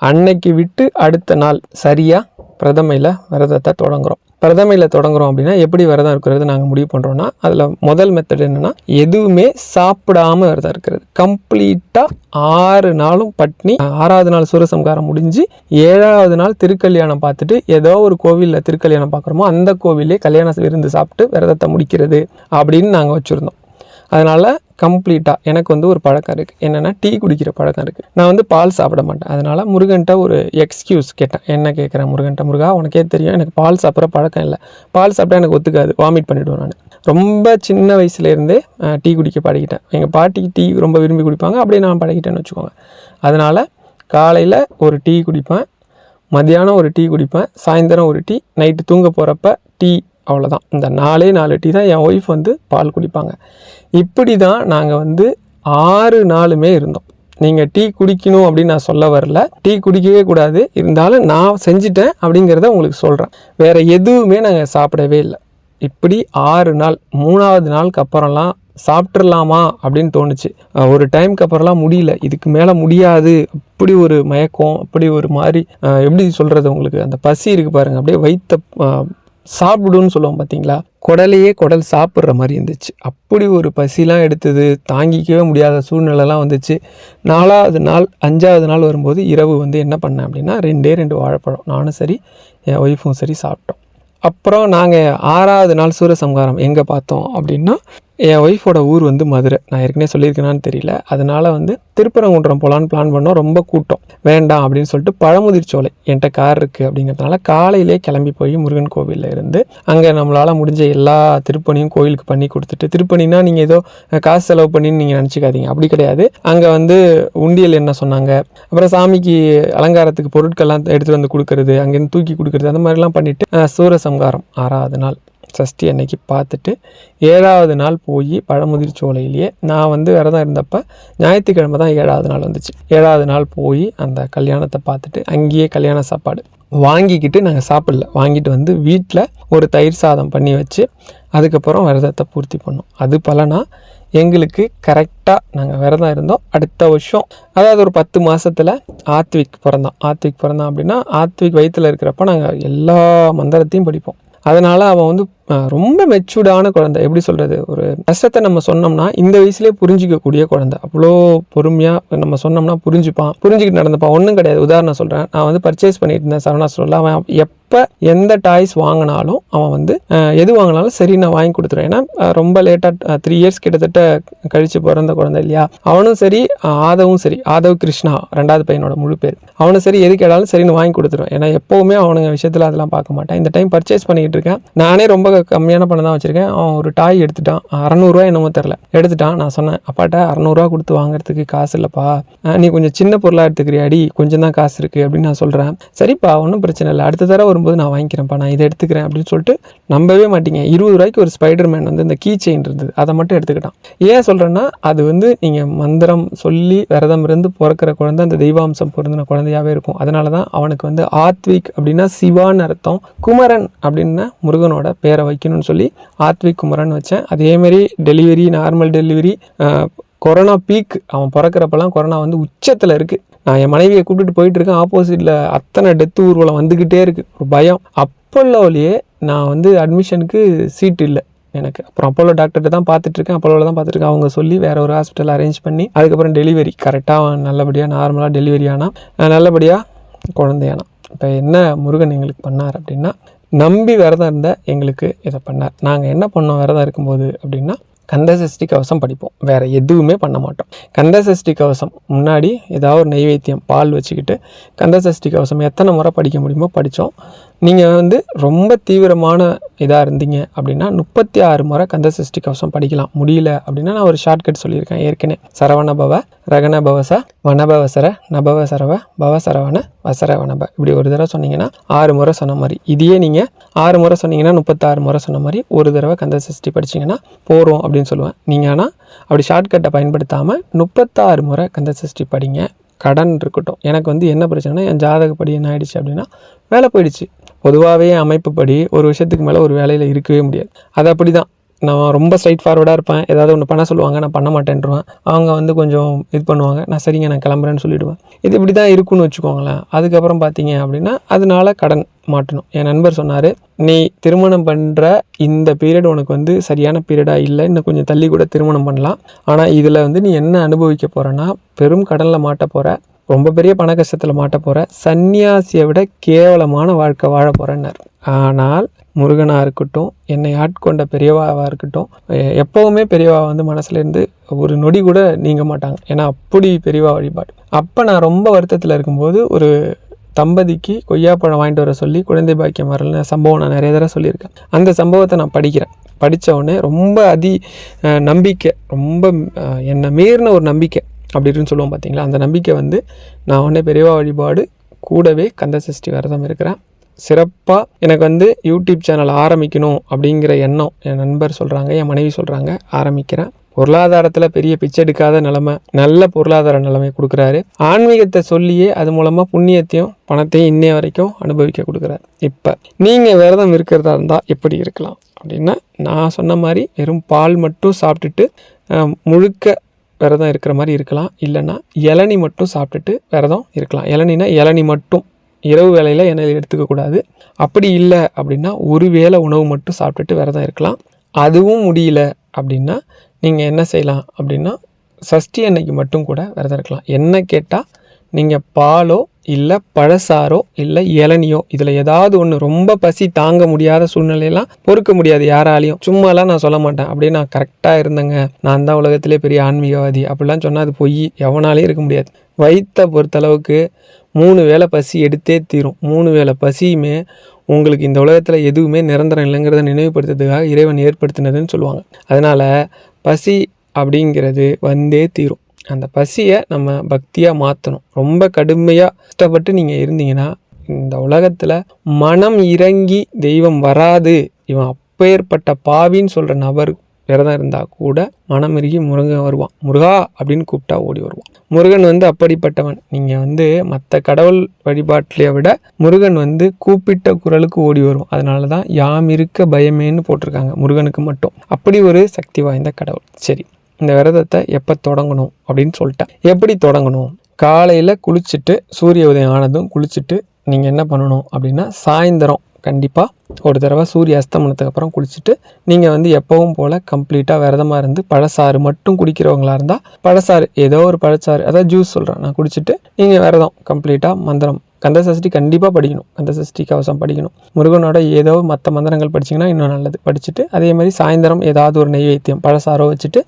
அன்னைக்கு விட்டு அடுத்த நாள் சரியாக பிரதமையில் விரதத்தை தொடங்குகிறோம். பிரதமையில் தொடங்குகிறோம் அப்படின்னா எப்படி விரதம் இருக்கிறது நாங்கள் முடிவு பண்ணுறோன்னா, அதில் முதல் மெத்தட் என்னென்னா, எதுவுமே சாப்பிடாமல் விரதம் இருக்கிறது. கம்ப்ளீட்டாக 6 நாளும் பட்னி. 6வது நாள் சூரசம்ஹாரம் முடிஞ்சு 7வது நாள் திருக்கல்யாணம் பார்த்துட்டு, ஏதோ ஒரு கோவிலில் திருக்கல்யாணம் பார்க்குறோமோ அந்த கோவிலே கல்யாண விருந்து சாப்பிட்டு விரதத்தை முடிக்கிறது அப்படின்னு நாங்கள் வச்சுருந்தோம். அதனால் கம்ப்ளீட்டாக எனக்கு ஒரு பழக்கம் இருக்குது. என்னென்னா, டீ குடிக்கிற பழக்கம் இருக்குது. நான் பால் சாப்பிட மாட்டேன். அதனால் முருகன்ட்ட ஒரு எக்ஸ்கியூஸ் கேட்டேன். என்ன கேட்குறேன் முருகன்ட்ட, முருகா உனக்கே தெரியும் எனக்கு பால் சாப்பிட்ற பழக்கம் இல்லை, பால் சாப்பிட்டா எனக்கு ஒத்துக்காது, வாமிட் பண்ணிவிடுவேன். நான் ரொம்ப சின்ன வயசுலேருந்தே டீ குடிக்க பழகிட்டேன். எங்கள் பாட்டிக்கு டீ ரொம்ப விரும்பி குடிப்பாங்க, அப்படியே நான் பழகிட்டேன்னு வச்சுக்கோங்க. அதனால் காலையில் ஒரு டீ குடிப்பேன், மத்தியானம் ஒரு டீ குடிப்பேன், சாயந்தரம் ஒரு டீ, நைட்டு தூங்க போகிறப்ப டீ, அவ்வளோதான். இந்த 4 டீ தான். என் ஒய்ஃப் பால் குடிப்பாங்க. இப்படி தான் நாங்கள் 6 நாளுமே இருந்தோம். நீங்கள் டீ குடிக்கணும் அப்படின்னு நான் சொல்ல வரல, டீ குடிக்கவே கூடாது, இருந்தாலும் நான் செஞ்சிட்டேன் அப்படிங்கிறத உங்களுக்கு சொல்கிறேன். வேறு எதுவுமே நாங்கள் சாப்பிடவே இல்லை. இப்படி 6 நாள். 3வது நாளுக்கு அப்புறம்லாம் சாப்பிட்றலாமா அப்படின்னு தோணுச்சு. ஒரு டைமுக்கு அப்புறம்லாம் முடியல, இதுக்கு மேலே முடியாது. அப்படி ஒரு மயக்கம், அப்படி ஒரு மாதிரி எப்படி சொல்கிறது, உங்களுக்கு அந்த பசி இருக்குது பாருங்கள், அப்படியே வயிற்ற சாப்பிடுன்னு சொல்லுவோம் பார்த்தீங்களா, குடலையே குடல் சாப்பிட்ற மாதிரி இருந்துச்சு. அப்படி ஒரு பசிலாம் எடுத்தது, தாங்கிக்கவே முடியாத சூழ்நிலைலாம் வந்துச்சு. 4வது நாள் 5வது நாள் வரும்போது இரவு என்ன பண்ணேன் அப்படின்னா, 2 வாழைப்பழம் நானும் சரி என் ஒய்ஃபும் சரி சாப்பிட்டோம். அப்புறம் நாங்கள் 6வது நாள் சூரசம்ஹாரம் எங்கே பார்த்தோம் அப்படின்னா, என் ஒய்ஃபோட ஊர் மதுரை. நான் ஏற்கனவே சொல்லியிருக்கேனான்னு தெரியல. அதனால் திருப்பரங்குன்றம் போகலான்னு பிளான் பண்ணோம். ரொம்ப கூட்டம், வேண்டாம் அப்படின்னு சொல்லிட்டு பழமுதிர்ச்சோலை, என்கிட்ட கார் இருக்குது அப்படிங்கிறதுனால காலையிலே கிளம்பி போய் முருகன் கோவிலில் இருந்து அங்கே நம்மளால் முடிஞ்ச எல்லா திருப்பணியும் கோயிலுக்கு பண்ணி கொடுத்துட்டு, திருப்பணினா நீங்கள் ஏதோ காசு செலவு பண்ணின்னு நீங்கள் நினச்சிக்காதீங்க, அப்படி கிடையாது. அங்கே உண்டியல் என்ன சொன்னாங்க, அப்புறம் சாமிக்கு அலங்காரத்துக்கு பொருட்கள்லாம் எடுத்துகிட்டு கொடுக்கறது, அங்கேருந்து தூக்கி கொடுக்குறது, அந்த மாதிரிலாம் பண்ணிவிட்டு சூரசம்ஹாரம் 6வது நாள் சஷ்டி அன்னைக்கு பார்த்துட்டு 7வது நாள் போய் பழமுதிர்ச்சோலையிலேயே நான் விரதம் இருந்தப்போ ஞாயிற்றுக்கிழமை தான் 7வது நாள் வந்துச்சு. 7வது நாள் போய் அந்த கல்யாணத்தை பார்த்துட்டு அங்கேயே கல்யாண சாப்பாடு வாங்கிக்கிட்டு, நாங்கள் சாப்பிடல, வாங்கிட்டு வீட்டில் ஒரு தயிர் சாதம் பண்ணி வச்சு அதுக்கப்புறம் விரதத்தை பூர்த்தி பண்ணோம். அது பலனா எங்களுக்கு கரெக்டாக நாங்கள் விரதம் இருந்தோம். அடுத்த வருஷம், அதாவது ஒரு 10 மாதத்தில் ஆத்விக் பிறந்தான் அப்படின்னா, ஆத்விக் வயிற்றில் இருக்கிறப்ப நாங்கள் எல்லா மந்திரத்தையும் படிப்போம். அதனால் அவன் ரொம்ப மெச்சூர்டான குழந்தை. எப்படி சொல்கிறது, ஒரு கஷ்டத்தை நம்ம சொன்னோம்னா இந்த வயசுலேயே புரிஞ்சிக்கக்கூடிய குழந்தை. அவ்வளோ பொறுமையாக நம்ம சொன்னோம்னா புரிஞ்சுக்கிட்டு நடந்துப்பான். ஒன்றும் கிடையாது. உதாரணம் சொல்கிறேன், நான் பர்ச்சேஸ் பண்ணிட்டு இருந்தேன் சரவணா ஸ்டோரில். அவன் எப்போ எந்த டாய்ஸ் வாங்கினாலும் அவன் எது வாங்கினாலும் சரி நான் வாங்கி கொடுத்துருவேன். ஏன்னா ரொம்ப லேட்டாக 3 இயர்ஸ் கிட்டத்தட்ட கழித்து பிறந்த குழந்தை இல்லையா. அவனும் சரி ஆதவும் சரி, ஆதவ் கிருஷ்ணா 2வது பையனோட முழு பேர், அவனும் சரி எது கேட்டாலும் சரின்னு வாங்கி கொடுத்துருவேன். ஏன்னா எப்போவுமே அவனுங்க விஷயத்தில் அதெல்லாம் பார்க்க மாட்டேன். இந்த டைம் பர்ச்சேஸ் பண்ணிக்கிட்டு இருக்கேன், நானே ரொம்ப கம்மியான பணம் தான் வச்சுருக்கேன். அவன் ஒரு டாய் எடுத்துட்டான், 600 என்னமோ தெரில எடுத்துட்டான். நான் சொன்னேன், அப்பாட்ட 600 கொடுத்து வாங்குறதுக்கு காசு இல்லைப்பா, நீ கொஞ்சம் சின்ன பொருளாக எடுத்துக்கிறியாடி, கொஞ்சம் தான் காசு இருக்குது அப்படின்னு நான் சொல்கிறேன். சரிப்பா ஒன்றும் பிரச்சனை இல்லை, அடுத்த தடவை வரும்போது நான் வாங்கிக்கிறேன்ப்பா, நான் இதை எடுத்துக்கிறேன் அப்படின்னு சொல்லிட்டு நம்பவே மாட்டீங்க 20 ரூபாய்க்கு ஒரு ஸ்பைடர்மேன் வந்து இந்த கீ செயின் இருந்தது, அதை மட்டும் எடுத்துக்கிட்டான். ஏன் சொல்கிறேன்னா அது வந்து நீங்கள் மந்திரம் சொல்லி விரதம் இருந்து பிறக்கிற குழந்தை அந்த தெய்வாம்சம் பொருந்தின குழந்தையாகவே இருக்கும். அதனால தான் அவனுக்கு வந்து ஆத்விக் அப்படின்னா சிவான்னு அர்த்தம், குமரன் அப்படின்னா முருகனோட பேரை வைக்கணும்னு சொல்லி ஆத்விக் குமரன் வச்சேன். அதேமாரி delivery, normal delivery, corona peak, அவன் பிறக்கிறப்பெல்லாம் கொரோனா வந்து உச்சத்தில் இருக்குது. நான் என் மனைவியை கூப்பிட்டுட்டு போயிட்டு இருக்கேன், ஆப்போசிட்டில் அத்தனை டெத்து ஊர்வலம் வந்துக்கிட்டே இருக்குது. ஒரு பயம். அப்போலோலேயே நான் வந்து அட்மிஷனுக்கு சீட் இல்லை எனக்கு. அப்புறம் அப்போலோ டாக்டர்கிட்ட தான் பார்த்துட்ருக்கேன், அப்போலோவில் தான் பார்த்துருக்கேன். அவங்க சொல்லி வேறு ஒரு ஹாஸ்பிட்டல் அரேஞ்ச் பண்ணி அதுக்கப்புறம் டெலிவரி கரெக்டாக நல்லபடியாக நார்மலாக டெலிவரி ஆனால் நல்லபடியாக குழந்தையானான். இப்போ என்ன முருகன் எங்களுக்கு பண்ணார் அப்படின்னா, நம்பி விரதம் இருந்த எங்களுக்கு இதை பண்ணார். நாங்கள் என்ன பண்ணோம் விரதம் இருக்கும்போது அப்படின்னா, கந்தசஷ்டி கவசம் படிப்போம், வேறு எதுவுமே பண்ண மாட்டோம். கந்தசஷ்டி கவசம் முன்னாடி ஏதாவது ஒரு நெய்வேத்தியம் பால் வச்சுக்கிட்டு கந்தசஷ்டி கவசம் எத்தனை முறை படிக்க முடியுமோ படித்தோம். நீங்கள் வந்து ரொம்ப தீவிரமான இதாக இருந்தீங்க அப்படின்னா 36 முறை கந்தசஷ்டி கவசம் படிக்கலாம். முடியல அப்படின்னா நான் ஒரு ஷார்ட்கட் சொல்லியிருக்கேன் ஏற்கனவே. சரவண பவ, ரகண பவச, வனபவசர, நபவ சரவ, பவ சரவண, வசர வனப, இப்படி ஒரு தடவை சொன்னீங்கன்னா 6 முறை சொன்ன மாதிரி. இதையே நீங்கள் 6 முறை சொன்னீங்கன்னா 36 முறை சொன்ன மாதிரி ஒரு தடவை கந்தசஷ்டி படிச்சிங்கன்னா போகிறோம் அப்படின்னு சொல்லுவேன். நீங்கள் ஆனால் அப்படி ஷார்ட்கட்டை பயன்படுத்தாமல் 36 முறை கந்தசஷ்டி படிங்க. கடன் இருக்கட்டும். எனக்கு வந்து என்ன பிரச்சனைனா, என் ஜாதகப்படி என்ன ஆயிடுச்சு அப்படின்னா வேலை போயிடுச்சு. பொதுவாகவே அமைப்புப்படி ஒரு விஷயத்துக்கு மேலே ஒரு வேலையில் இருக்கவே முடியாது. அது அப்படி தான். நான் ரொம்ப ஸ்ட்ரைட் ஃபார்வர்டாக இருப்பேன். ஏதாவது ஒன்று பண்ண சொல்லுவாங்க, நான் பண்ண மாட்டேன்ருவேன். அவங்க வந்து கொஞ்சம் இது பண்ணுவாங்க, நான் சரிங்க நான் கிளம்புறேன்னு சொல்லிவிடுவேன். இது இப்படி தான் இருக்குன்னு வச்சுக்கோங்களேன். அதுக்கப்புறம் பார்த்தீங்க அப்படின்னா அதனால கடன் மாட்டணும். என் நண்பர் சொன்னார், நீ திருமணம் பண்ணுற இந்த பீரியட் உனக்கு வந்து சரியான பீரியடாக இல்லை, இன்னும் கொஞ்சம் தள்ளி கூட திருமணம் பண்ணலாம். ஆனால் இதில் வந்து நீ என்ன அனுபவிக்க போகிறேன்னா, பெரும் கடனில் மாட்ட போகிற, ரொம்ப பெரிய பண கஷ்டத்தில் மாட்ட போகிற, சன்னியாசியை விட கேவலமான வாழ்க்கை வாழ போகிறேன்னார். ஆனால் முருகனாக இருக்கட்டும், என்னை ஆட்கொண்ட பெரியவாவாக இருக்கட்டும், எப்போவுமே பெரியவா வந்து மனசுலேருந்து ஒரு நொடி கூட நீங்க மாட்டாங்க. ஏன்னா அப்படி பெரியவா வழிபாடு. அப்போ நான் ரொம்ப வருத்தத்தில் இருக்கும்போது ஒரு தம்பதிக்கு கொய்யாப்பழம் வாங்கிட்டு வர சொல்லி குழந்தை பாக்கியம் வரல சம்பவம் நான் நிறைய தடவை சொல்லியிருக்கேன். அந்த சம்பவத்தை நான் படிக்கிறேன். படித்த உடனே ரொம்ப நம்பிக்கை, ரொம்ப என்னை மீறின ஒரு நம்பிக்கை அப்படின்னு சொல்லுவோம் பார்த்தீங்களா, அந்த நம்பிக்கை வந்து நான் உடனே பெரியவா வழிபாடு கூடவே கந்தசஷ்டி விரதம் இருக்கிறேன். சிறப்பாக எனக்கு வந்து யூடியூப் சேனல் ஆரம்பிக்கணும் அப்படிங்கிற எண்ணம் என் நண்பர் சொல்கிறாங்க, என் மனைவி சொல்கிறாங்க, ஆரம்பிக்கிறேன். பொருளாதாரத்தில் பெரிய பிச்சை எடுக்காத நிலைமை, நல்ல பொருளாதார நிலைமை கொடுக்குறாரு. ஆன்மீகத்தை சொல்லியே அது மூலமாக புண்ணியத்தையும் பணத்தையும் இன்னைய வரைக்கும் அனுபவிக்க கொடுக்குறாரு. இப்போ நீங்கள் விரதம் இருக்கிறதா இருந்தால் எப்படி இருக்கலாம் அப்படின்னா, நான் சொன்ன மாதிரி வெறும் பால் மட்டும் சாப்பிட்டுட்டு முழுக்க விரதம் இருக்கிற மாதிரி இருக்கலாம். இல்லைன்னா இளநி மட்டும் சாப்பிட்டுட்டு விரதம் இருக்கலாம். இளநினா இளநி மட்டும், இரவு வேளையில் எண்ணெய் எடுத்துக்கக்கூடாது. அப்படி இல்லை அப்படின்னா ஒரு வேளை உணவு மட்டும் சாப்பிட்டுட்டு விரதம் இருக்கலாம். அதுவும் முடியல அப்படின்னா நீங்கள் என்ன செய்யலாம் அப்படின்னா, சஷ்டி அன்னைக்கு மட்டும் கூட விரதம் இருக்கலாம். என்ன கேட்டால் நீங்கள் பாலோ இல்லை பழசாரோ இல்லை இளநியோ இதில் ஏதாவது ஒன்று, ரொம்ப பசி தாங்க முடியாத சூழ்நிலையெல்லாம் பொறுக்க முடியாது யாராலையும், சும்மாலாம் நான் சொல்ல மாட்டேன் அப்படியே நான் கரெக்டாக இருந்தேங்க, நான் தான் உலகத்திலே பெரிய ஆன்மீகவாதி அப்படிலாம் சொன்னால் அது பொய், எவனாலையும் இருக்க முடியாது. வயிற்றை பொறுத்தளவுக்கு 3 வேளை பசி எடுத்தே தீரும். 3 வேளை பசியுமே உங்களுக்கு இந்த உலகத்தில் எதுவுமே நிரந்தரம் இல்லைங்கிறத நினைவுபடுத்துறதுக்காக இறைவன் ஏற்படுத்தினதுன்னு சொல்லுவாங்க. அதனால் பசி அப்படிங்கிறது வந்தே தீரும். அந்த பசியை நம்ம பக்தியாக மாற்றணும். ரொம்ப கடுமையாக கஷ்டப்பட்டு நீங்கள் இருந்தீங்கன்னா இந்த உலகத்தில் மனம் இறங்கி தெய்வம் வராது, இவன் அப்பேற்பட்ட பாவின்னு சொல்கிற நபர் விரதம் இருந்தால் கூட மனம் இறுகி முருகன் வருவான். முருகா அப்படின்னு கூப்பிட்டா ஓடி வருவான். முருகன் வந்து அப்படிப்பட்டவன். நீங்கள் வந்து மற்ற கடவுள் வழிபாட்டிலையை விட முருகன் வந்து கூப்பிட்ட குரலுக்கு ஓடி வரும். அதனால தான் யாம் இருக்க பயமேன்னு போட்டிருக்காங்க முருகனுக்கு மட்டும். அப்படி ஒரு சக்தி வாய்ந்த கடவுள். சரி, இந்த விரதத்தை எப்போ தொடங்கணும் அப்படின்னு சொல்லிட்டேன். எப்படி தொடங்கணும்? காலையில் குளிச்சுட்டு சூரிய உதயம் ஆனதும் குளிச்சுட்டு நீங்கள் என்ன பண்ணணும் அப்படின்னா, சாயந்தரம் கண்டிப்பாக ஒரு தடவை சூரிய அஸ்தமனத்துக்கு அப்புறம் குளிச்சுட்டு நீங்கள் வந்து எப்பவும் போல் கம்ப்ளீட்டாக விரதமாக இருந்து பழசாறு மட்டும் குடிக்கிறவங்களா இருந்தால் பழசாறு, ஏதோ ஒரு பழச்சாறு, அதாவது ஜூஸ் சொல்கிறேன், நான் குடிச்சிட்டு நீங்கள் விரதம் கம்ப்ளீட்டாக மந்திரம் கந்தசஷ்டி கண்டிப்பாக படிக்கணும். கந்தசஷ்டி கவசம் படிக்கணும். முருகனோட ஏதோ மற்ற மந்திரங்கள் படிச்சிங்கன்னா இன்னும் நல்லது. படிச்சுட்டு அதே மாதிரி சாயந்தரம் ஏதாவது ஒரு நெய்வேத்தியம் பழசாரோ வச்சுட்டு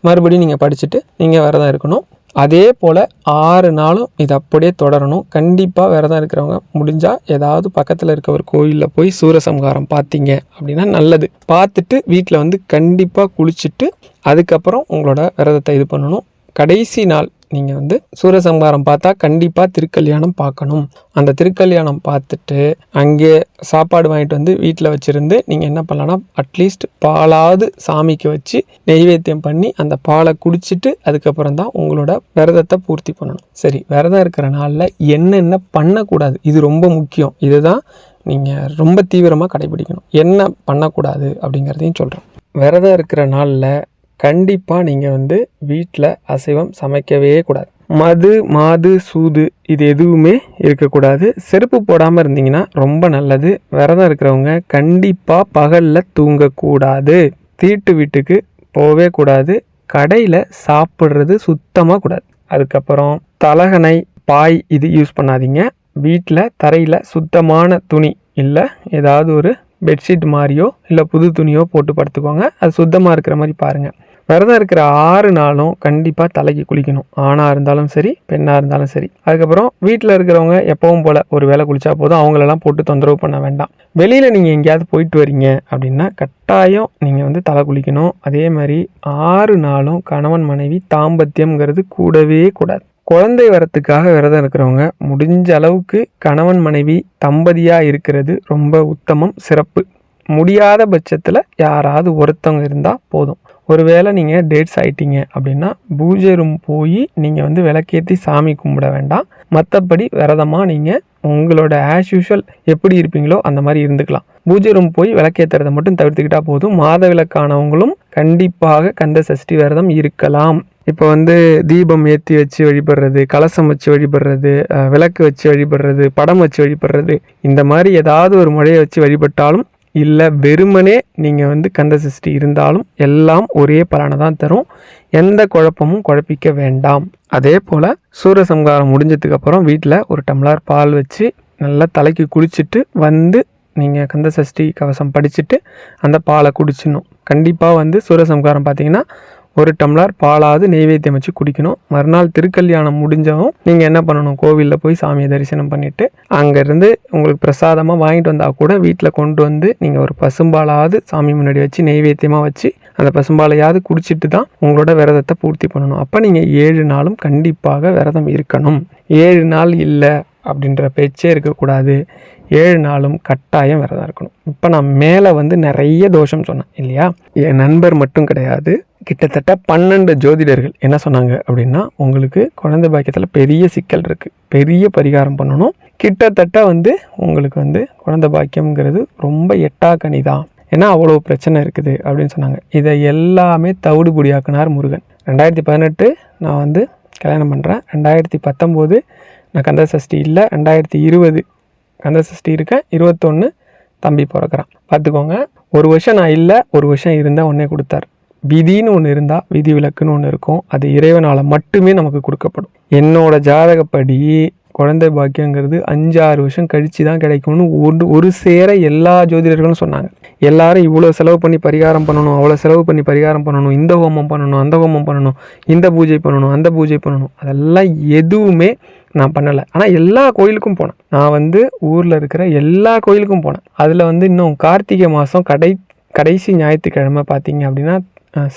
மறுபடியும் நீங்கள் படிச்சுட்டு நீங்கள் விரதம் இருக்கணும். அதே போல் 6 நாளும் இது அப்படியே தொடரணும். கண்டிப்பாக விரதம் இருக்கிறவங்க முடிஞ்சால் ஏதாவது பக்கத்தில் இருக்க ஒரு கோயிலில் போய் சூரசம்ஹாரம் பார்த்தீங்க அப்படின்னா நல்லது. பார்த்துட்டு வீட்டில் வந்து கண்டிப்பாக குளிச்சுட்டு அதுக்கப்புறம் உங்களோட விரதத்தை இது பண்ணணும். கடைசி நாள் நீங்கள் வந்து சூரசம்ஹாரம் பார்த்தா கண்டிப்பாக திருக்கல்யாணம் பார்க்கணும். அந்த திருக்கல்யாணம் பார்த்துட்டு அங்கே சாப்பாடு வாங்கிட்டு வந்து வீட்டில் வச்சுருந்து நீங்கள் என்ன பண்ணலான்னா அட்லீஸ்ட் பாலாவது சாமிக்கு வச்சு நெய்வேத்தியம் பண்ணி அந்த பாலை குடிச்சிட்டு அதுக்கப்புறம் தான் உங்களோட விரதத்தை பூர்த்தி பண்ணணும். சரி, விரதம் இருக்கிற நாளில் என்னென்ன பண்ணக்கூடாது, இது ரொம்ப முக்கியம். இதுதான் நீங்கள் ரொம்ப தீவிரமாக கடைபிடிக்கணும். என்ன பண்ணக்கூடாது அப்படிங்கிறதையும் சொல்கிறேன். விரதம் இருக்கிற நாளில் கண்டிப்பாக நீங்கள் வந்து வீட்டில் அசைவம் சமைக்கவே கூடாது. மது, மாது, சூது இது எதுவுமே இருக்கக்கூடாது. செருப்பு போடாமல் இருந்தீங்கன்னா ரொம்ப நல்லது. விரதம் இருக்கிறவங்க கண்டிப்பாக பகலில் தூங்கக்கூடாது. தீட்டு வீட்டுக்கு போகவே கூடாது. கடையில் சாப்பிட்றது சுத்தமாக கூடாது. அதுக்கப்புறம் தலகணை, பாய் இது யூஸ் பண்ணாதீங்க. வீட்டில் தரையில் சுத்தமான துணி இல்லை ஏதாவது ஒரு பெட்ஷீட் மாதிரியோ இல்லை புது துணியோ போட்டு படுத்துக்கோங்க. அது சுத்தமாக இருக்கிற மாதிரி பாருங்கள். விரதம் இருக்கிற 6 நாளும் கண்டிப்பாக தலைக்கு குளிக்கணும். ஆணாக இருந்தாலும் சரி, பெண்ணாக இருந்தாலும் சரி. அதுக்கப்புறம் வீட்டில் இருக்கிறவங்க எப்பவும் போல் ஒரு வேளை குளித்தா போதும், அவங்களெல்லாம் போட்டு தொந்தரவு பண்ண வேண்டாம். வெளியில் நீங்கள் எங்கேயாவது போயிட்டு வரீங்க அப்படின்னா கட்டாயம் நீங்கள் வந்து தலை குளிக்கணும். அதே மாதிரி 6 நாளும் கணவன் மனைவி தாம்பத்தியம்ங்கிறது கூடவே கூடாது. குழந்தை வரத்துக்காக விரதம் இருக்கிறவங்க முடிஞ்ச அளவுக்கு கணவன் மனைவி தம்பதியாக இருக்கிறது ரொம்ப உத்தமம், சிறப்பு. முடியாத பட்சத்தில் யாராவது ஒருத்தவங்க இருந்தால் போதும். ஒருவேளை நீங்கள் டேட்ஸ் ஆகிட்டீங்க அப்படின்னா பூஜை ரூம் போய் நீங்கள் வந்து விளக்கேற்றி சாமி கும்பிட வேண்டாம். மற்றபடி விரதமாக நீங்கள் உங்களோட ஆஸ் யூஷுவல் எப்படி இருப்பீங்களோ அந்த மாதிரி இருந்துக்கலாம். பூஜை ரூம் போய் விளக்கேற்றுறதை மட்டும் தவிர்த்துக்கிட்டால் போதும். மாத விளக்கானவங்களும் கண்டிப்பாக கந்த சஷ்டி விரதம் இருக்கலாம். இப்போ வந்து தீபம் ஏற்றி வச்சு வழிபடுறது, கலசம் வச்சு வழிபடுறது, விளக்கு வச்சு வழிபடுறது, படம் வச்சு வழிபடுறது, இந்த மாதிரி ஏதாவது ஒரு முறையை வச்சு வழிபட்டாலும் இல்லை வெறுமனே நீங்கள் வந்து கந்த சஷ்டி இருந்தாலும் எல்லாம் ஒரே பலனை தான் தரும். எந்த குழப்பமும் குழப்பிக்க வேண்டாம். அதே போல் சூரசம்ஹாரம் முடிஞ்சதுக்கப்புறம் வீட்டில் ஒரு டம்ளர் பால் வச்சு நல்லா தலைக்கு குளிச்சுட்டு வந்து நீங்கள் கந்த சஷ்டி கவசம் படிச்சுட்டு அந்த பாலை குடிச்சிடணும். கண்டிப்பாக வந்து சூரசம்ஹாரம் பார்த்தீங்கன்னா ஒரு டம்ளர் பாலாவது நெய்வேத்தியம் வச்சு குடிக்கணும். மறுநாள் திருக்கல்யாணம் முடிஞ்சவும் நீங்கள் என்ன பண்ணணும், கோவிலில் போய் சாமியை தரிசனம் பண்ணிவிட்டு அங்கேருந்து உங்களுக்கு பிரசாதமாக வாங்கிட்டு வந்தால் கூட வீட்டில் கொண்டு வந்து நீங்கள் ஒரு பசும்பாலாவது சாமி முன்னாடி வச்சு நெய்வேத்தியமாக வச்சு அந்த பசும்பாலையாவது குடிச்சிட்டு தான் உங்களோட விரதத்தை பூர்த்தி பண்ணணும். அப்போ நீங்கள் 7 நாளும் கண்டிப்பாக விரதம் இருக்கணும். 7 நாள் இல்லை அப்படின்ற பேச்சே இருக்கக்கூடாது. 7 நாளும் கட்டாயம் விரதம் இருக்கணும். இப்போ நான் மேலே வந்து நிறைய தோஷம் சொன்னேன் இல்லையா? என் நண்பர் மட்டும் கிடையாது, கிட்டத்தட்ட 12 ஜோதிடர்கள் என்ன சொன்னாங்க அப்படின்னா உங்களுக்கு குழந்தை பாக்கியத்தில் பெரிய சிக்கல் இருக்குது, பெரிய பரிகாரம் பண்ணணும், கிட்டத்தட்ட வந்து உங்களுக்கு வந்து குழந்தை பாக்கியம்ங்கிறது ரொம்ப எட்டாக்கனி தான், ஏன்னா அவ்வளோ பிரச்சனை இருக்குது அப்படின்னு சொன்னாங்க. இதை எல்லாமே தவிடுபொடியாக்குனார் முருகன். 2018 நான் வந்து கல்யாணம் பண்ணுறேன். 2019 நான் கந்த சஷ்டி இல்லை, 2020 கந்த சஷ்டி இருக்கேன், 21 தம்பி பிறக்கிறான். பார்த்துக்கோங்க, ஒரு வருஷம் நான் இல்லை, ஒரு வருஷம் இருந்தால் ஒன்றே கொடுத்தார். விதின்னு ஒன்று இருந்தால் விதி விலக்குன்னு ஒன்று இருக்கும். அது இறைவனால் மட்டுமே நமக்கு கொடுக்கப்படும். என்னோட ஜாதகப்படி குழந்தை பாக்கியங்கிறது 5-6 வருஷம் கழித்து தான் கிடைக்கும்னு ஒரு சேர எல்லா ஜோதிடர்களும் சொன்னாங்க. எல்லாரும் இவ்வளோ செலவு பண்ணி பரிகாரம் பண்ணணும், அவ்வளோ செலவு பண்ணி பரிகாரம் பண்ணணும், இந்த ஹோமம் பண்ணணும், அந்த ஹோமம் பண்ணணும், இந்த பூஜை பண்ணணும், அந்த பூஜை பண்ணணும், அதெல்லாம் எதுவுமே நான் பண்ணலை. ஆனால் எல்லா கோயிலுக்கும் போனேன். நான் வந்து ஊரில் இருக்கிற எல்லா கோயிலுக்கும் போனேன். அதில் வந்து இன்னும் கார்த்திகை மாதம் கடைசி ஞாயிற்றுக்கிழமை பார்த்தீங்க அப்படின்னா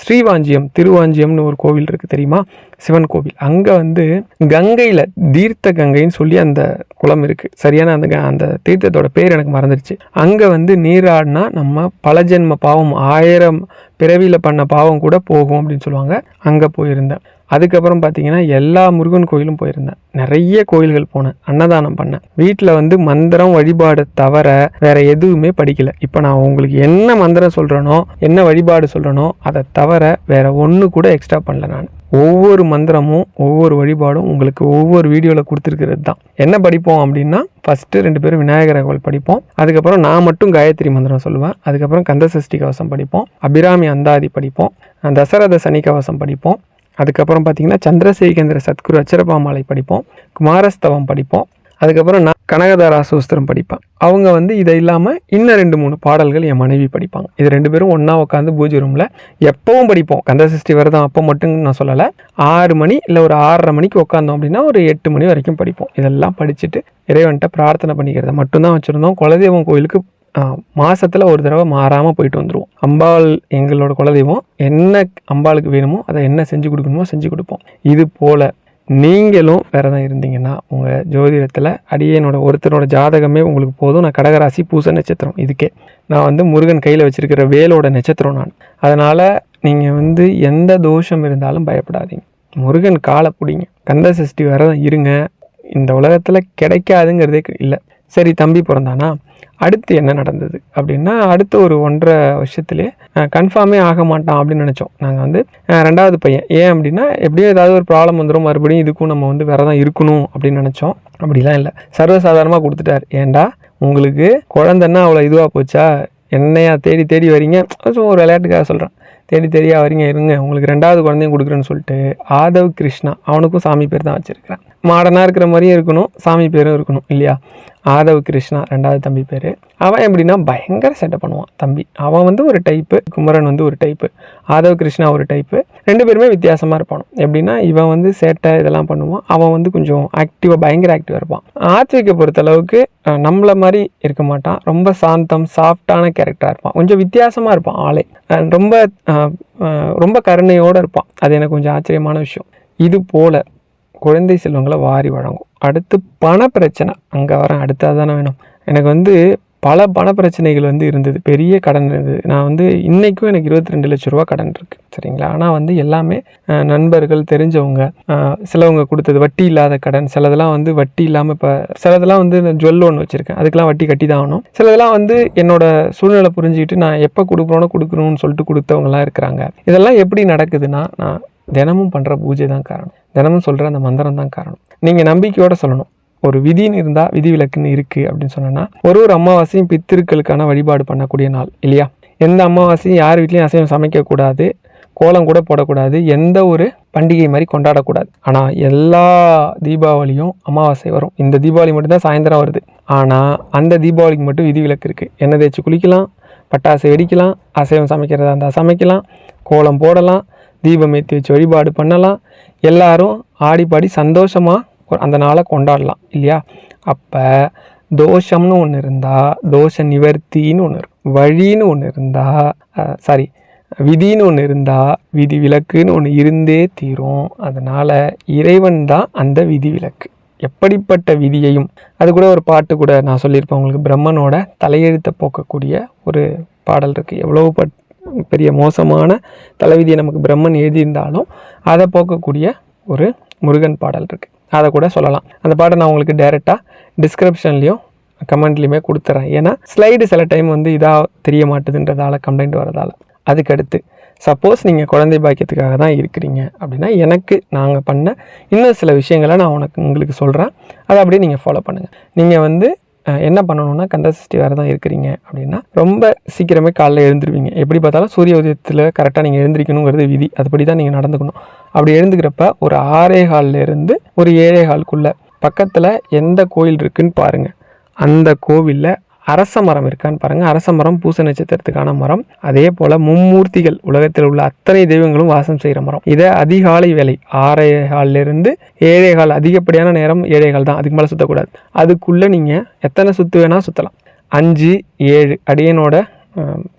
ஸ்ரீவாஞ்சியம், திருவாஞ்சியம்னு ஒரு கோவில் இருக்குது தெரியுமா, சிவன் கோவில். அங்கே வந்து கங்கையில் தீர்த்த கங்கைன்னு சொல்லி அந்த குளம் இருக்குது. சரியான அந்த தீர்த்தத்தோட பேர் எனக்கு மறந்துடுச்சு. அங்கே வந்து நீராடினா நம்ம பல ஜென்ம பாவம் 1000 பிறவியில் பண்ண பாவம் கூட போகும் அப்படின்னு சொல்லுவாங்க. அங்கே போயிருந்தேன். அதுக்கப்புறம் பார்த்தீங்கன்னா எல்லா முருகன் கோயிலும் போயிருந்தேன். நிறைய கோயில்கள் போனேன், அன்னதானம் பண்ணேன். வீட்டில் வந்து மந்திரம் வழிபாடு தவிர வேற எதுவுமே படிக்கலை. இப்போ நான் உங்களுக்கு என்ன மந்திரம் சொல்கிறேனோ, என்ன வழிபாடு சொல்கிறேனோ, அதை தவிர வேற ஒன்று கூட எக்ஸ்ட்ரா பண்ணல. நான் ஒவ்வொரு மந்திரமும் ஒவ்வொரு வழிபாடும் உங்களுக்கு ஒவ்வொரு வீடியோவில் கொடுத்துருக்கிறது தான். என்ன படிப்போம் அப்படின்னா, ஃபஸ்ட்டு 2 பேரும் விநாயகர் அகவல் படிப்போம். அதுக்கப்புறம் நான் மட்டும் காயத்ரி மந்திரம் சொல்லுவேன். அதுக்கப்புறம் கந்த சஷ்டி கவசம் படிப்போம், அபிராமி அந்தாதி படிப்போம், தசரத சனி கவசம் படிப்போம். அதுக்கப்புறம் பார்த்தீங்கன்னா சந்திரசேகேந்திர சத்குரு அச்சரபாமாலை படிப்போம், குமாரஸ்தவம் படிப்போம். அதுக்கப்புறம் கனகதாரா சூஸ்திரம் படிப்பேன். அவங்க வந்து இதை இல்லாமல் இன்னும் 2-3 பாடல்கள் என் மனைவி படிப்பாங்க. இது 2 பேரும் ஒன்றா உட்காந்து பூஜை ரூமில் எப்பவும் படிப்போம். கந்தசஷ்டி விரதம் அப்போ மட்டும் நான் சொல்லலை. 6 மணி இல்லை ஒரு 6:30 மணிக்கு உட்காந்தோம் அப்படின்னா ஒரு 8 மணி வரைக்கும் படிப்போம். இதெல்லாம் படிச்சுட்டு இறைவன்கிட்ட பிரார்த்தனை பண்ணிக்கிறத மட்டும்தான் வச்சுருந்தோம். குலதெய்வம் கோயிலுக்கு மாதத்தில் ஒரு தடவை மாறாமல் போயிட்டு வந்துடுவோம். அம்பாள் எங்களோட குலதெய்வம், என்ன அம்பாளுக்கு வேணுமோ அதை என்ன செஞ்சு கொடுக்கணுமோ செஞ்சு கொடுப்போம். இது போல் நீங்களும் விரதம் இருந்தீங்கன்னா உங்கள் ஜோதிடத்தில் அடியேனோட ஒருத்தரோட ஜாதகமே உங்களுக்கு போதும். நான் கடகராசி பூச நட்சத்திரம். இதுக்கே நான் வந்து முருகன் கையில் வச்சுருக்கிற வேலோட நட்சத்திரம் நான். அதனால் நீங்கள் வந்து எந்த தோஷம் இருந்தாலும் பயப்படாதீங்க. முருகன் காலை பிடிங்க, கந்த சஷ்டி விரதம் இருங்க. இந்த உலகத்தில் கிடைக்காதுங்கிறதே இல்லை. சரி, தம்பி பிறந்தானா, அடுத்து என்ன நடந்தது அப்படின்னா, அடுத்து ஒரு 1.5 வருஷத்துலேயே கன்ஃபார்மே ஆக மாட்டான் அப்படின்னு நினச்சோம். நாங்கள் வந்து 2வது பையன். ஏன் அப்படின்னா எப்படியும் ஏதாவது ஒரு ப்ராப்ளம் வந்துடும், மறுபடியும் இதுக்கும் நம்ம வந்து விரதம் இருக்கணும் அப்படின்னு நினச்சோம். அப்படிலாம் இல்லை, சர்வசாதாரணமாக கொடுத்துட்டார். ஏன்டா உங்களுக்கு குழந்தைன்னா அவ்வளோ இதுவாக போச்சா, என்னையா தேடி தேடி வரீங்க, ஒரு விளையாட்டுக்காக சொல்கிறேன், தேடி தேடியா வரீங்க, இருங்க உங்களுக்கு 2வது குழந்தையும் கொடுக்குறேன்னு சொல்லிட்டு ஆதவ் கிருஷ்ணா, அவனுக்கும் சாமி பேர் தான் வச்சுருக்கிறேன். மாடர்னாக இருக்கிற மாதிரியும் இருக்கணும், சாமி பேரும் இருக்கணும் இல்லையா. ஆதவ் கிருஷ்ணா 2வது தம்பி பேர். அவன் எப்படின்னா பயங்கர செட்டப் பண்ணுவான் தம்பி. அவன் வந்து ஒரு டைப்பு, குமரன் வந்து ஒரு டைப்பு, ஆதவ் கிருஷ்ணா ஒரு டைப்பு. 2 பேருமே வித்தியாசமாக இருப்பான். எப்படின்னா இவன் வந்து சேட்டை இதெல்லாம் பண்ணுவான், அவன் வந்து கொஞ்சம் ஆக்டிவாக பயங்கர ஆக்டிவாக இருப்பான். ஆத்விகை பொறுத்தளவுக்கு நம்மள மாதிரி இருக்க மாட்டான், ரொம்ப சாந்தம் சாஃப்டான கேரக்டராக இருப்பான், கொஞ்சம் வித்தியாசமாக இருப்பான் ஆளே, ரொம்ப கருணையோடு இருப்பான். அது எனக்கு கொஞ்சம் ஆச்சரியமான விஷயம். இது போல் குழந்தை செல்வங்களை வாரி வழங்கும். அடுத்து பண பிரச்சனை, அங்கே வரேன், அடுத்தது தானே வேணும். எனக்கு வந்து பல பண பிரச்சனைகள் வந்து இருந்தது, பெரிய கடன் இருந்தது. நான் வந்து இன்றைக்கும் எனக்கு 22 லட்ச ரூபா கடன் இருக்குது, சரிங்களா. ஆனால் வந்து எல்லாமே நண்பர்கள் தெரிஞ்சவங்க, சிலவங்க கொடுத்தது வட்டி இல்லாத கடன், சிலதெல்லாம் வந்து வட்டி இல்லாமல், இப்போ சிலதெல்லாம் வந்து ஜுவல் லோன் வச்சுருக்கேன், அதுக்கெலாம் வட்டி கட்டி தான் ஆகணும். சிலதெல்லாம் வந்து என்னோட சூழ்நிலை புரிஞ்சுக்கிட்டு நான் எப்போ கொடுக்கணும்னு சொல்லிட்டு கொடுத்தவங்கலாம் இருக்கிறாங்க. இதெல்லாம் எப்படி நடக்குதுன்னா, நான் தினமும் பண்ணுற பூஜை தான் காரணம், தினமும் சொல்கிற அந்த மந்திரம் தான் காரணம். நீங்கள் நம்பிக்கையோடு சொல்லணும். ஒரு விதின்னு இருந்தால் விதி விலக்குன்னு இருக்குது அப்படின்னு சொன்னோன்னா, ஒரு அமாவாசையும் பித்திருக்களுக்கான வழிபாடு பண்ணக்கூடிய நாள் இல்லையா. எந்த அமாவாசையும் யார் வீட்லேயும் அசைவம் சமைக்கக்கூடாது, கோலம் கூட போடக்கூடாது, எந்த ஒரு பண்டிகை மாதிரி கொண்டாடக்கூடாது. ஆனால் எல்லா தீபாவளியும் அமாவாசை வரும். இந்த தீபாவளி மட்டும்தான் சாயந்தரம் வருது. ஆனால் அந்த தீபாவளிக்கு மட்டும் விதி விலக்கு இருக்குது. எண்ணெய் தேய்ச்சி குளிக்கலாம், பட்டாசு வெடிக்கலாம், அசைவம் சமைக்கிறதா இருந்தால் சமைக்கலாம், கோலம் போடலாம், தீபம் ஏற்றி வச்சு வழிபாடு பண்ணலாம், எல்லாரும் ஆடிப்பாடி சந்தோஷமாக அந்த நாளை கொண்டாடலாம் இல்லையா. அப்போ தோஷம்னு ஒன்று இருந்தால் தோஷ நிவர்த்தின்னு ஒன்று இருக்கும், வழின்னு ஒன்று இருந்தால் விதின்னு ஒன்று இருந்தால் விதி விலக்குன்னு ஒன்று இருந்தே தீரும். அதனால் இறைவன் தான் அந்த விதி விலக்கு. எப்படிப்பட்ட விதியையும், அது கூட ஒரு பாட்டு கூட நான் சொல்லியிருப்பேன் உங்களுக்கு, பிரம்மனோட தலையெழுத்தை போக்கக்கூடிய ஒரு பாடல் இருக்குது. எவ்வளோ பெரிய மோசமான தலைவிதியை நமக்கு பிரம்மன் எழுதியிருந்தாலும் அதை போக்கக்கூடிய ஒரு முருகன் பாடல் இருக்குது, அதை கூட சொல்லலாம். அந்த பாட்டை நான் உங்களுக்கு டைரெக்டாக டிஸ்கிரிப்ஷன்லேயும் கமெண்ட்லேயுமே கொடுத்துட்றேன். ஏன்னா ஸ்லைடு சில டைம் வந்து இதாக தெரிய மாட்டுதுன்றதால, கம்ப்ளைண்ட் வரதால். அதுக்கடுத்து சப்போஸ் நீங்கள் குழந்தை பாக்கியத்துக்காக தான் இருக்கிறீங்க அப்படின்னா, எனக்கு நாங்கள் பண்ண இன்னும் சில விஷயங்களை நான் உங்களுக்கு சொல்கிறேன், அதை அப்படியே நீங்கள் ஃபாலோ பண்ணுங்கள். நீங்கள் வந்து என்ன பண்ணணும்னா, கந்தசஷ்டி விரதம் இருக்கிறீங்க அப்படின்னா ரொம்ப சீக்கிரமே காலைல எழுந்திருவீங்க. எப்படி பார்த்தாலும் சூரிய உதயத்தில் கரெக்டாக நீங்கள் எழுந்திரிக்கணுங்கிறது விதி, அதுபடி தான் நீங்கள் நடந்துக்கணும். அப்படி எழுந்துக்கிறப்ப ஒரு 6:15 ஒரு 7:15 பக்கத்தில் எந்த கோயில் இருக்குன்னு பாருங்கள். அந்த கோவிலில் அரச மரம் இருக்கான்னு பாருங்கள். அரச மரம் பூச நட்சத்திரத்துக்கான மரம். அதே போல் மும்மூர்த்திகள், உலகத்தில் உள்ள அத்தனை தெய்வங்களும் வாசம் செய்கிற மரம். இதை அதிகாலை வேலை 6:15 7:15, அதிகப்படியான நேரம் 7:15 தான், அதுக்கு மேலே சுற்றக்கூடாது. அதுக்குள்ளே நீங்கள் எத்தனை சுற்று வேணால் சுற்றலாம். 5 7 அடியனோட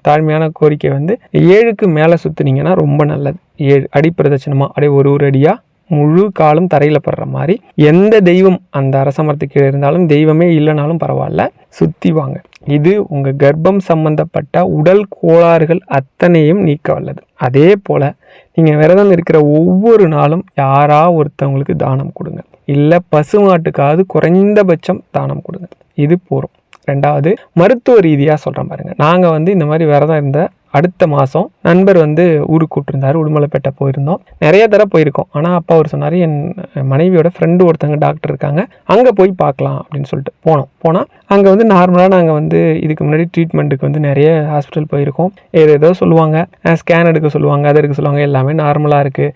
தாழ்மையான கோரிக்கை வந்து 7க்கு மேலே சுற்றுனீங்கன்னா ரொம்ப நல்லது. 7 அடி பிரதட்சணமாக அப்படியே ஒரு அடியாக முழு காலம் தரையில் படுற மாதிரி, எந்த தெய்வம் அந்த அரச மரத்துக்கு இருந்தாலும், தெய்வமே இல்லைனாலும் பரவாயில்ல, சுற்றி வாங்க. இது உங்கள் கர்ப்பம் சம்பந்தப்பட்ட உடல் கோளாறுகள் அத்தனையும் நீக்க வல்லது. அதே போல் நீங்கள் விரதம் இருக்கிற ஒவ்வொரு நாளும் ஒருத்தவங்களுக்கு தானம் கொடுங்க, இல்லை பசுமாட்டுக்காவது குறைந்தபட்சம் தானம் கொடுங்க. இது போகிறோம். 2வது மருத்துவ ரீதியாக சொல்கிறேன் பாருங்கள். நாங்கள் வந்து இந்த மாதிரி விரதம் இருந்த அடுத்த மாதம் நண்பர் வந்து ஊருக்கு கூப்பிட்டுருந்தார், உடுமலைப்பேட்டை போயிருந்தோம். நிறைய தடவை போயிருக்கோம். ஆனால் அப்பா அவர் சொன்னார், என் மனைவியோட ஃப்ரெண்டு ஒருத்தங்க டாக்டர் இருக்காங்க, அங்கே போய் பார்க்கலாம் அப்படின்னு சொல்லிட்டு போனால் அங்கே வந்து நார்மலாக நாங்கள் வந்து இதுக்கு முன்னாடி ட்ரீட்மெண்ட்டுக்கு வந்து நிறைய ஹாஸ்பிட்டல் போயிருக்கோம். ஏதோ சொல்லுவாங்க, ஸ்கேன் எடுக்க சொல்லுவாங்க, அதை எடுக்க சொல்லுவாங்க, எல்லாமே நார்மலாக இருக்குது.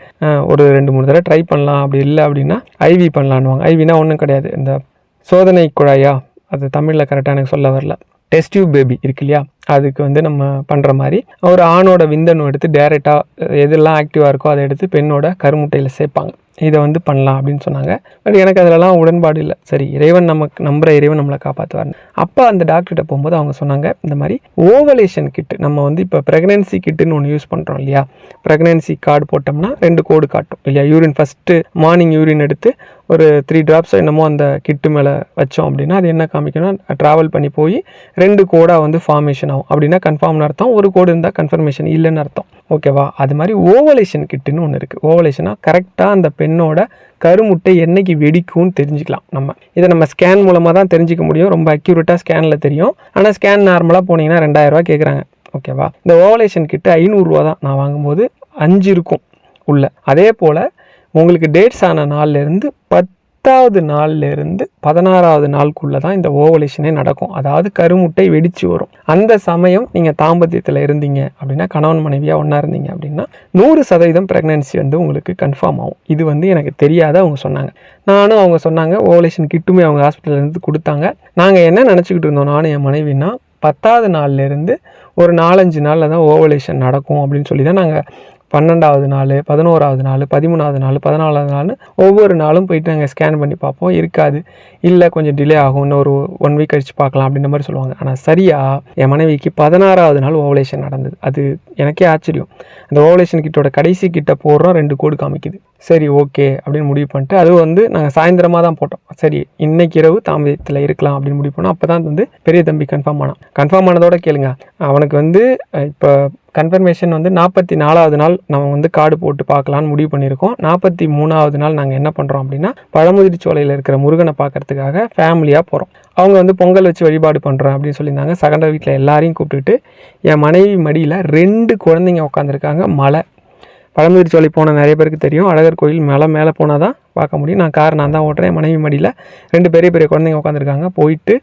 ஒரு 2-3 தடவை ட்ரை பண்ணலாம், அப்படி இல்லை அப்படின்னா ஐவி பண்ணலான்னுவாங்க. ஐவினா ஒன்றும் கிடையாது, இந்த சோதனை குழாயா, அது தமிழில் கரெக்டாக எனக்கு சொல்ல வரல, டெஸ்ட் டியூப் பேபி இருக்கு இல்லையா, அதுக்கு வந்து நம்ம பண்ணுற மாதிரி ஒரு ஆணோட விந்தணு எடுத்து டேரெக்டாக எதெல்லாம் ஆக்டிவாக இருக்கோ அதை எடுத்து பெண்ணோட கருமுட்டையில் சேர்ப்பாங்க. இதை வந்து பண்ணலாம் அப்படின்னு சொன்னாங்க. பட் எனக்கு அதிலலாம் உடன்பாடு இல்லை. சரி, இறைவன் நமக்கு நம்புகிற இறைவன் நம்மளை காப்பாற்றுவார்னு. அப்போ அந்த டாக்டர்கிட்ட போகும்போது அவங்க சொன்னாங்க, இந்த மாதிரி ஓவலேஷன் கிட்டு நம்ம வந்து இப்போ ப்ரெக்னென்சி கிட்டுன்னு ஒன்று யூஸ் பண்ணுறோம் இல்லையா, ப்ரெக்னென்சி கார்டு போட்டோம்னா 2 கோடு காட்டும் இல்லையா. யூரின் ஃபஸ்ட்டு மார்னிங் யூரின் எடுத்து ஒரு 3 ட்ராப்ஸோ என்னமோ அந்த கிட்டு மேலே வச்சோம் அப்படின்னா அது என்ன காமிக்கணும், ட்ராவல் பண்ணி போய் 2 கோடாக வந்து ஃபார்மேஷன் ஆகும். அப்படின்னா கன்ஃபார்ம்னு அர்த்தம், ஒரு கோடு இருந்தால் கன்ஃபர்மேஷன் இல்லைன்னு அர்த்தம். ஓகேவா. அது மாதிரி ஓவலேஷன் கிட்டுன்னு ஒன்று இருக்குது. ஓவலேஷனாக கரெக்டாக அந்த பெண்ணோட கருமுட்டை என்னைக்கு வெடிக்கும்னு தெரிஞ்சுக்கலாம். இதை நம்ம ஸ்கேன் மூலமாக தான் தெரிஞ்சிக்க முடியும். ரொம்ப அக்யூரேட்டாக ஸ்கேனில் தெரியும். ஆனால் ஸ்கேன் நார்மலாக போனீங்கன்னா 2000 ரூபா கேட்குறாங்க. ஓகேவா. இந்த ஓவலேஷன் கிட்டு 500 ரூபா தான். நான் வாங்கும்போது 5 இருக்கும் உள்ள. அதே போல் உங்களுக்கு டேட்ஸ் ஆன நாள்லேருந்து 10வது நாள்லேருந்து 16வது நாளுக்குள்ளே தான் இந்த ஓவலேஷனே நடக்கும். அதாவது கருமுட்டை வெடித்து வரும். அந்த சமயம் நீங்கள் தாம்பத்தியத்தில் இருந்தீங்க அப்படின்னா, கணவன் மனைவியாக ஒன்றா இருந்தீங்க அப்படின்னா 100% ப்ரெக்னென்சி வந்து உங்களுக்கு கன்ஃபார்ம் ஆகும். இது வந்து எனக்கு தெரியாத அவங்க சொன்னாங்க. நானும் அவங்க சொன்னாங்க ஓவலேஷன் கிட்டுமே அவங்க ஹாஸ்பிட்டல்லேருந்து கொடுத்தாங்க. நாங்கள் என்ன நினச்சிக்கிட்டு இருந்தோம் நானும் என் மனைவினா, 10வது நாள்லேருந்து ஒரு 4-5 நாளில் தான் ஓவலேஷன் நடக்கும் அப்படின்னு சொல்லி தான் நாங்கள் 12வது நாள், 11வது நாள், 13வது நாள், 14வது நாள் ஒவ்வொரு நாளும் போயிட்டு நாங்கள் ஸ்கேன் பண்ணி பார்ப்போம். இருக்காது, இல்லை கொஞ்சம் டிலே ஆகும், இன்னும் ஒரு 1 வீக் கழிச்சு பார்க்கலாம் அப்படின்ற மாதிரி சொல்லுவாங்க. ஆனால் சரியாக என் மனைவிக்கு 16வது நாள் ஓவலேஷன் நடந்தது. அது எனக்கே ஆச்சரியம். அந்த ஓவலேஷன் கிட்டோட கடைசி கிட்ட போடுறோம், 2 கோடு காமிக்குது. சரி, ஓகே அப்படின்னு முடிவு பண்ணிட்டு, அது வந்து நாங்கள் சாயந்தரமாக தான் போட்டோம். சரி, இன்னைக்கு இரவு தாம்பத்தியத்தில் இருக்கலாம் அப்படின்னு முடிவு பண்ணோம். அப்போ தான் வந்து பெரிய தம்பி கன்ஃபார்ம் ஆனான். கன்ஃபார்ம் ஆனதோட கேளுங்க, அவனுக்கு வந்து இப்போ கன்ஃபர்மேஷன் வந்து 44வது நாள் நம்ம வந்து கார்டு போட்டு பார்க்கலான்னு முடிவு பண்ணியிருக்கோம். 43வது நாள் நாங்கள் என்ன பண்ணுறோம் அப்படின்னா, பழமுதிர்ச்சோலையில் இருக்கிற முருகனை பார்க்கறதுக்காக ஃபேமிலியாக போகிறோம். அவங்க வந்து பொங்கல் வச்சு வழிபாடு பண்ணுறோம் அப்படின்னு சொல்லியிருந்தாங்க. சகண்ட வீட்டில் எல்லாரையும் கூப்பிட்டுட்டு என் மனைவி மடியில் 2 குழந்தைங்க உட்காந்துருக்காங்க. மலை பழமுதிர்ச்சோலை போன நிறைய பேருக்கு தெரியும், அழகர் கோயில் மேலே போனால் தான் பார்க்க முடியும். நான் தான் ஓட்டுறேன். மனைவி மடியில் 2 பெரிய குழந்தைங்க உட்காந்துருக்காங்க. போயிட்டு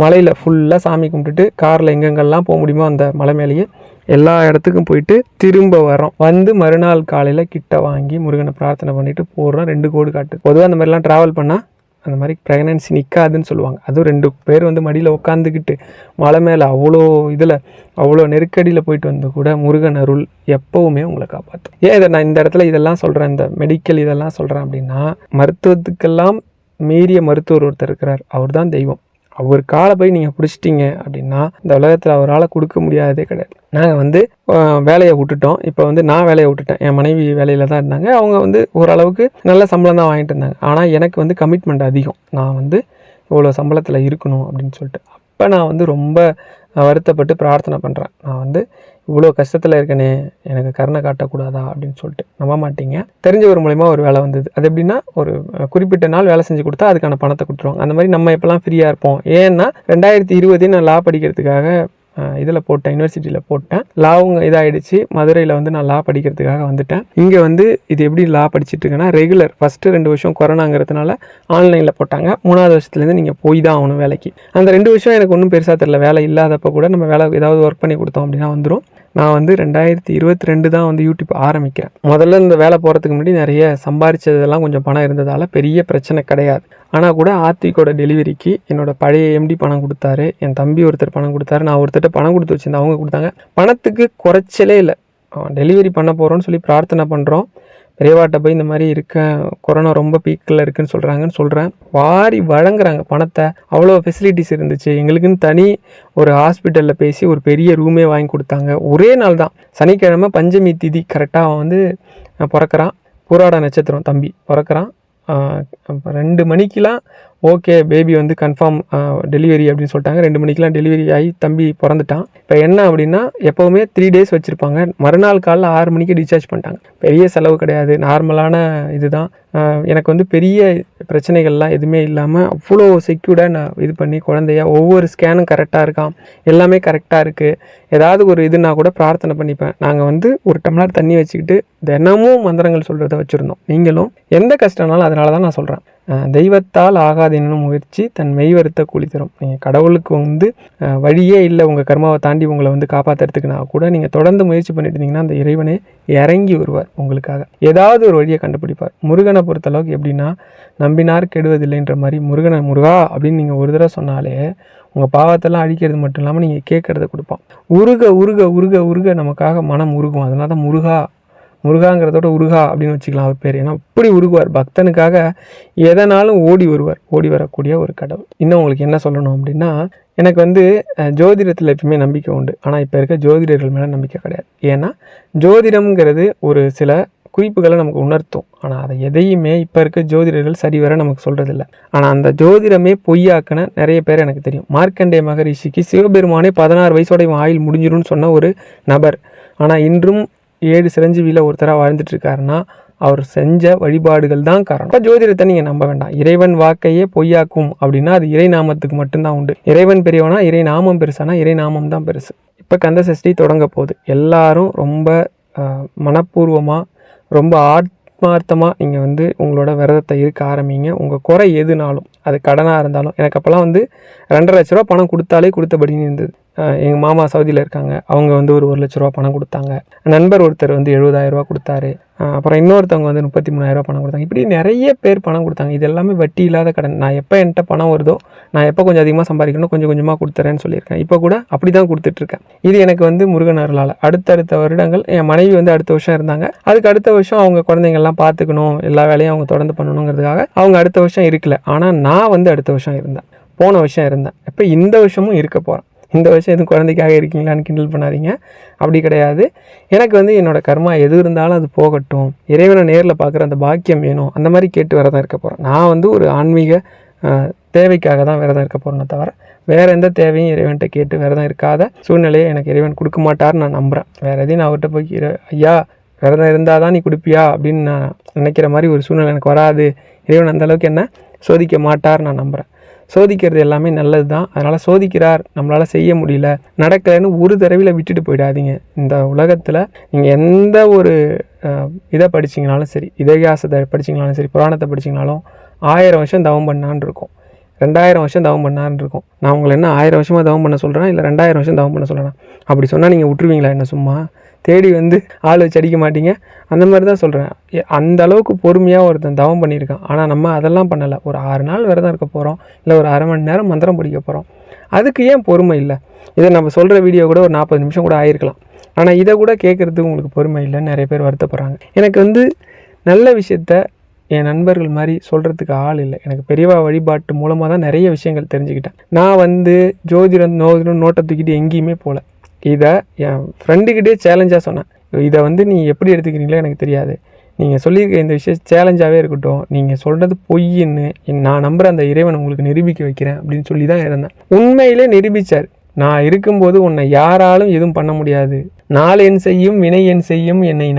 மலையில் ஃபுல்லாக சாமி கும்பிட்டுட்டு காரில் எங்கெங்கெல்லாம் போக முடியுமோ அந்த மலை மேலேயே எல்லா இடத்துக்கும் போயிட்டு திரும்ப வரோம். வந்து மறுநாள் காலையில் கிட்ட வாங்கி முருகனை பிரார்த்தனை பண்ணிவிட்டு போடுறோம். 2 கோடு காட்டு. பொதுவாக அந்த மாதிரிலாம் ட்ராவல் பண்ணால் அந்த மாதிரி ப்ரெக்னென்சி நிற்காதுன்னு சொல்லுவாங்க. அதுவும் 2 பேர் வந்து மடியில் உட்காந்துக்கிட்டு மலை மேலே அவ்வளோ நெருக்கடியில் போயிட்டு வந்து கூட முருகன் அருள் எப்போவுமே உங்களை காப்பாற்றும். ஏன் இதை நான் இந்த இடத்துல இதெல்லாம் சொல்கிறேன், இந்த மெடிக்கல் இதெல்லாம் சொல்கிறேன் அப்படின்னா, மருத்துவத்துக்கெல்லாம் மீறிய மருத்துவர் ஒருத்தர் இருக்கிறார். அவர் தான் தெய்வம். அவர் காலை போய் நீங்கள் பிடிச்சிட்டிங்க அப்படின்னா இந்த உலகத்தில் அவரால் கொடுக்க முடியாததே கிடையாது. நாங்கள் வந்து வேலையை விட்டுட்டோம். இப்போ வந்து நான் வேலையை விட்டுட்டேன். என் மனைவி வேலையில் தான் இருந்தாங்க. அவங்க வந்து ஓரளவுக்கு நல்ல சம்பளம் தான் வாங்கிட்டு இருந்தாங்க. ஆனால் எனக்கு வந்து கமிட்மெண்ட் அதிகம். நான் வந்து இவ்வளோ சம்பளத்தில் இருக்கணும் அப்படின்னு சொல்லிட்டு. அப்போ நான் வந்து ரொம்ப வருத்தப்பட்டு பிரார்த்தனை பண்ணுறேன். நான் வந்து இவ்வளோ கஷ்டத்தில் இருக்கனே, எனக்கு கருணை காட்டக்கூடாதா அப்படின்னு சொல்லிட்டு. நம்ப மாட்டீங்க, தெரிஞ்சவர் மூலிமா ஒரு வேலை வந்தது. அது எப்படின்னா, ஒரு குறிப்பிட்ட நாள் வேலை செஞ்சு கொடுத்தா அதுக்கான பணத்தை கொடுத்துருவாங்க. அந்த மாதிரி நம்ம எப்போல்லாம் ஃப்ரீயாக இருப்போம். ஏன்னா 2020 நான் லா படிக்கிறதுக்காக இதில் போட்டேன், யூனிவர்சிட்டியில் போட்டேன். லாவும் இதாகிடுச்சு. மதுரையில் வந்து நான் லா படிக்கிறதுக்காக வந்துட்டேன். இங்கே வந்து இது எப்படி லா படிச்சுட்டு இருக்கேன்னா, ரெகுலர் ஃபஸ்ட்டு 2 வருஷம் கொரோனாங்கிறதுனால ஆன்லைனில் போட்டாங்க. 3வது வருஷத்துலேருந்து நீங்கள் போய் தான் ஆகணும் வேலைக்கு. அந்த 2 வருஷம் எனக்கு ஒன்றும் பெருசாக தெரியல. வேலை இல்லாதப்போ கூட நம்ம வேலை ஏதாவது ஒர்க் பண்ணி கொடுத்தோம் அப்படின்னா வந்துடும். நான் வந்து 2022 தான் வந்து யூடியூப் ஆரம்பிக்கிறேன். முதல்ல இந்த வேலை போகிறதுக்கு முன்னாடி நிறைய சம்பாரிச்சதெல்லாம் கொஞ்சம் பணம் இருந்ததால் பெரிய பிரச்சனை கிடையாது. ஆனால் கூட ஆத்விகோட டெலிவரிக்கு என்னோடய பழைய எம்டி பணம் கொடுத்தாரு, என் தம்பி ஒருத்தர் பணம் கொடுத்தாரு, நான் ஒருத்தர்கிட்ட பணம் கொடுத்து வச்சுருந்தேன், அவங்க கொடுத்தாங்க. பணத்துக்கு குறைச்சலே இல்லை. டெலிவரி பண்ண போகிறோன்னு சொல்லி பிரார்த்தனை பண்ணுறோம். பெரியவாட்ட போய் இந்த மாதிரி கொரோனா ரொம்ப பீக்கில் இருக்குன்னு சொல்கிறேன். வாரி வழங்குறாங்க பணத்தை. அவ்வளோ ஃபெசிலிட்டிஸ் இருந்துச்சு. எங்களுக்குன்னு தனி ஒரு ஹாஸ்பிட்டலில் பேசி ஒரு பெரிய ரூமே வாங்கி கொடுத்தாங்க. ஒரே நாள் தான், சனிக்கிழமை பஞ்சமி திதி கரெக்டாக அவன் வந்து பிறக்கிறான். பூராட நட்சத்திரம் தம்பி பிறக்கிறான். 2 மணிக்கெலாம் ஓகே பேபி வந்து கன்ஃபார்ம் டெலிவரி அப்படின்னு சொல்லிட்டாங்க. 2 மணிக்கெலாம் டெலிவரி ஆகி தம்பி பிறந்துட்டான். இப்போ என்ன அப்படின்னா, எப்போவுமே 3 டேஸ் வச்சுருப்பாங்க. மறுநாள் காலைல 6 மணிக்கு டிஸ்சார்ஜ் பண்ணிட்டாங்க. பெரிய செலவு கிடையாது, நார்மலான இதுதான். எனக்கு வந்து பெரிய பிரச்சனைகள்லாம் எதுவுமே இல்லாமல் அவ்வளோ செக்யூர்டாக நான் இது பண்ணி குழந்தைய ஒவ்வொரு ஸ்கேனும் கரெக்டாக இருக்கான், எல்லாமே கரெக்டாக இருக்குது. ஏதாவது ஒரு இதுனா கூட பிரார்த்தனை பண்ணிப்பேன். நாங்கள் வந்து ஒரு டம்ளர் தண்ணி வச்சுக்கிட்டு தினமும் மந்திரங்கள் சொல்கிறத வச்சுருந்தோம். நீங்களும் எந்த கஷ்டம்னாலும், அதனால தான் நான் சொல்கிறேன், தெய்வத்தால் ஆகாதெனும் முயற்சி தன் மெய் வருத்த கூலி தரும். நீங்கள் கடவுளுக்கு வந்து வழியே இல்லை உங்கள் கர்மாவை தாண்டி உங்களை வந்து காப்பாற்றுறதுக்குனா கூட நீங்கள் தொடர்ந்து முயற்சி பண்ணிட்டு இருந்தீங்கன்னா அந்த இறைவனே இறங்கி வருவார் உங்களுக்காக. ஏதாவது ஒரு வழியை கண்டுபிடிப்பார். முருகனை பொறுத்தளவுக்கு எப்படின்னா, நம்பினார் கெடுவதில்லைன்ற மாதிரி முருகனை முருகா அப்படின்னு நீங்கள் ஒரு தடவை சொன்னாலே உங்கள் பாவத்தெல்லாம் அழிக்கிறது மட்டும் இல்லாமல் நீங்கள் கேட்குறத கொடுப்பான். உருக உருக உருக உருக நமக்காக மனம் உருகும். அதனால தான் முருகாங்கிறதோட உருகா அப்படின்னு வச்சுக்கலாம் அவர் பேர். ஏன்னா அப்படி உருகுவார். பக்தனுக்காக எதனாலும் ஓடி வருவார். ஓடி வரக்கூடிய ஒரு கடவுள். இன்னும் உங்களுக்கு என்ன சொல்லணும் அப்படின்னா, எனக்கு வந்து ஜோதிடத்தில் எப்பவுமே நம்பிக்கை உண்டு. ஆனால் இப்போ இருக்க ஜோதிடர்கள் மேலே நம்பிக்கை கிடையாது. ஏன்னா ஜோதிடம்ங்கிறது ஒரு சில குறிப்புகளை நமக்கு உணர்த்தும். ஆனால் அதை எதையுமே இப்போ இருக்க ஜோதிடர்கள் சரிவர நமக்கு சொல்கிறதில்ல. ஆனால் அந்த ஜோதிடமே பொய்யாக்கின நிறைய பேர் எனக்கு தெரியும். மார்க்கண்டேய மகரிஷிக்கு சிவபெருமானே 16 வயசோட ஆயுள் முடிஞ்சிடும்னு சொன்ன ஒரு நபர். ஆனால் இன்றும் 7 சிரஞ்சீவியில் ஒருத்தராக வாழ்ந்துட்டு இருக்காருன்னா அவர் செஞ்ச வழிபாடுகள் தான் காரணம். இப்போ ஜோதிடத்தை நீங்கள் நம்ப வேண்டாம். இறைவன் வாக்கையே பொய்யாக்கும் அப்படின்னா அது இறை நாமத்துக்கு மட்டும்தான் உண்டு. இறைவன் பெரியவனா இறை நாமம் பெருசானா இறை நாமம் தான் பெருசு. இப்போ கந்த சஷ்டி தொடங்க போகுது. எல்லாரும் ரொம்ப மனப்பூர்வமாக ரொம்ப ஆத்மார்த்தமாக நீங்கள் வந்து உங்களோட விரதத்தை இருக்க ஆரம்பிங்க. உங்கள் குறை எதுனாலும், அது கடனாக இருந்தாலும். எனக்கு அப்போல்லாம் வந்து 2.5 லட்ச ரூபா பணம் கொடுத்தாலே கொடுத்தபடின்னு இருந்தது. எங்கள் மாமா சவுதியில் இருக்காங்க. அவங்க வந்து ஒரு 1 லட்ச ரூபா பணம் கொடுத்தாங்க. நண்பர் ஒருத்தர் வந்து 70,000 ரூபா கொடுத்தாரு. அப்புறம் இன்னொருத்தவங்க வந்து 33,000 ரூபா பணம் கொடுத்தாங்க. இப்படி நிறைய பேர் பணம் கொடுத்தாங்க. இது எல்லாமே வட்டி இல்லாத கடன். நான் எப்போ என்கிட்ட பணம் வருதோ, நான் எப்போ கொஞ்சம் அதிகமாக சம்பாதிக்கணும் கொஞ்சம் கொஞ்சமாக கொடுத்துறேன்னு சொல்லியிருக்கேன். இப்போ கூட அப்படி தான் கொடுத்துட்ருக்கேன். இது எனக்கு வந்து முருகன் அருளால். அடுத்தடுத்த வருடங்கள் என் மனைவி வந்து அடுத்த வருஷம் இருந்தாங்க. அதுக்கு அடுத்த வருஷம் அவங்க குழந்தைங்கள்லாம் பார்த்துக்கணும், எல்லா வேலையும் அவங்க தொடர்ந்து பண்ணணுங்கிறதுக்காக அவங்க அடுத்த வருஷம் இருக்கல. ஆனால் நான் வந்து அடுத்த வருஷம் இருந்தேன். போன வருஷம் இருந்தேன். இப்போ இந்த வருஷமும் இருக்க போகிறேன். இந்த வருஷம் எதுவும் குழந்தைக்காக இருக்கீங்களான்னு கிண்டல் பண்ணாதீங்க. அப்படி கிடையாது. எனக்கு வந்து என்னோடய கர்மா எது இருந்தாலும் அது போகட்டும், இறைவனை நேரில் பார்க்குற அந்த பாக்கியம் வேணும், அந்த மாதிரி கேட்டு விரதம் இருக்க போகிறேன். நான் வந்து ஒரு ஆன்மீக தேவைக்காக தான் விரதம் இருக்க போகிறேன்னே தவிர வேறு எந்த தேவையும் இறைவன்கிட்ட கேட்டு விரதம் இருக்காத சூழ்நிலையை எனக்கு இறைவன் கொடுக்க மாட்டார்னு நான் நம்புகிறேன். வேறு எதையும் நான் அவர்கிட்ட போய் ஐயா விரதம் இருந்தால் தான் நீ கொடுப்பியா அப்படின்னு நான் நினைக்கிற மாதிரி ஒரு சூழ்நிலை எனக்கு வராது. இறைவன் அந்தளவுக்கு என்ன சோதிக்க மாட்டார் நான் நம்புகிறேன். சோதிக்கிறது எல்லாமே நல்லது தான். அதனால் சோதிக்கிறார், நம்மளால் செய்ய முடியல, நடக்கலைன்னு ஒரு தடவையில் விட்டுட்டு போயிடாதீங்க. இந்த உலகத்தில் நீங்கள் எந்த ஒரு இதை படிச்சிங்கனாலும் சரி, இதிகாசத்தை படிச்சிங்கனாலும் சரி, புராணத்தை படிச்சிங்கனாலும் 1000 வருஷம் தவம் பண்ணான்னு இருக்கும், 2000 வருஷம் தவம் பண்ணான்னு இருக்கும். நான் உங்களை என்ன 1000 வருஷமாக தவம் பண்ண சொல்கிறேன், இல்லை 2000 வருஷம் தவம் பண்ண சொல்கிறேன்? அப்படி சொன்னால் நீங்கள் விட்டுருவீங்களா? என்ன சும்மா தேடி வந்து ஆள் வச்சு அடிக்க மாட்டீங்க? அந்த மாதிரி தான் சொல்கிறேன். அந்த அளவுக்கு பொறுமையாக ஒருத்தன் தவம் பண்ணியிருக்கான். ஆனால் நம்ம அதெல்லாம் பண்ணலை. ஒரு 6 நாள் விரதம் இருக்க போகிறோம், இல்லை ஒரு அரை மணி நேரம் மந்திரம் படிக்க போகிறோம். அதுக்கு ஏன் பொறுமை இல்லை? இதை நம்ம சொல்கிற வீடியோ கூட ஒரு 40 நிமிஷம் கூட ஆயிருக்கலாம். ஆனால் இதை கூட கேட்குறதுக்கு உங்களுக்கு பொறுமை இல்லைன்னு நிறைய பேர் வருத்தப்படுறாங்க. எனக்கு வந்து நல்ல விஷயத்த என் நண்பர்கள் மாதிரி சொல்கிறதுக்கு ஆள் இல்லை. எனக்கு பெரியவா வழிபாட்டு மூலமாக தான் நிறைய விஷயங்கள் தெரிஞ்சுக்கிட்டேன். நான் வந்து ஜோதிடம் நோட்டை தூக்கிட்டு எங்கேயுமே போகல. இதை என் ஃப்ரெண்டுக்கிட்டே சேலஞ்சாக சொன்னேன். இதை வந்து நீ எப்படி எடுத்துக்கிறீங்களோ எனக்கு தெரியாது, நீங்கள் சொல்லியிருக்க இந்த விஷயம் சேலஞ்சாகவே இருக்கட்டும், நீங்கள் சொல்கிறது பொய்ன்னு நான் நம்புகிற அந்த இறைவன் உங்களுக்கு நிரூபிக்க வைக்கிறேன் அப்படின்னு சொல்லி தான் இருந்தேன். உண்மையிலே நிரூபித்தார். நான் இருக்கும்போது உன்னை யாராலும் எதுவும் பண்ண முடியாது, நாள் என் செய்யும் வினை என் செய்யும், என்னை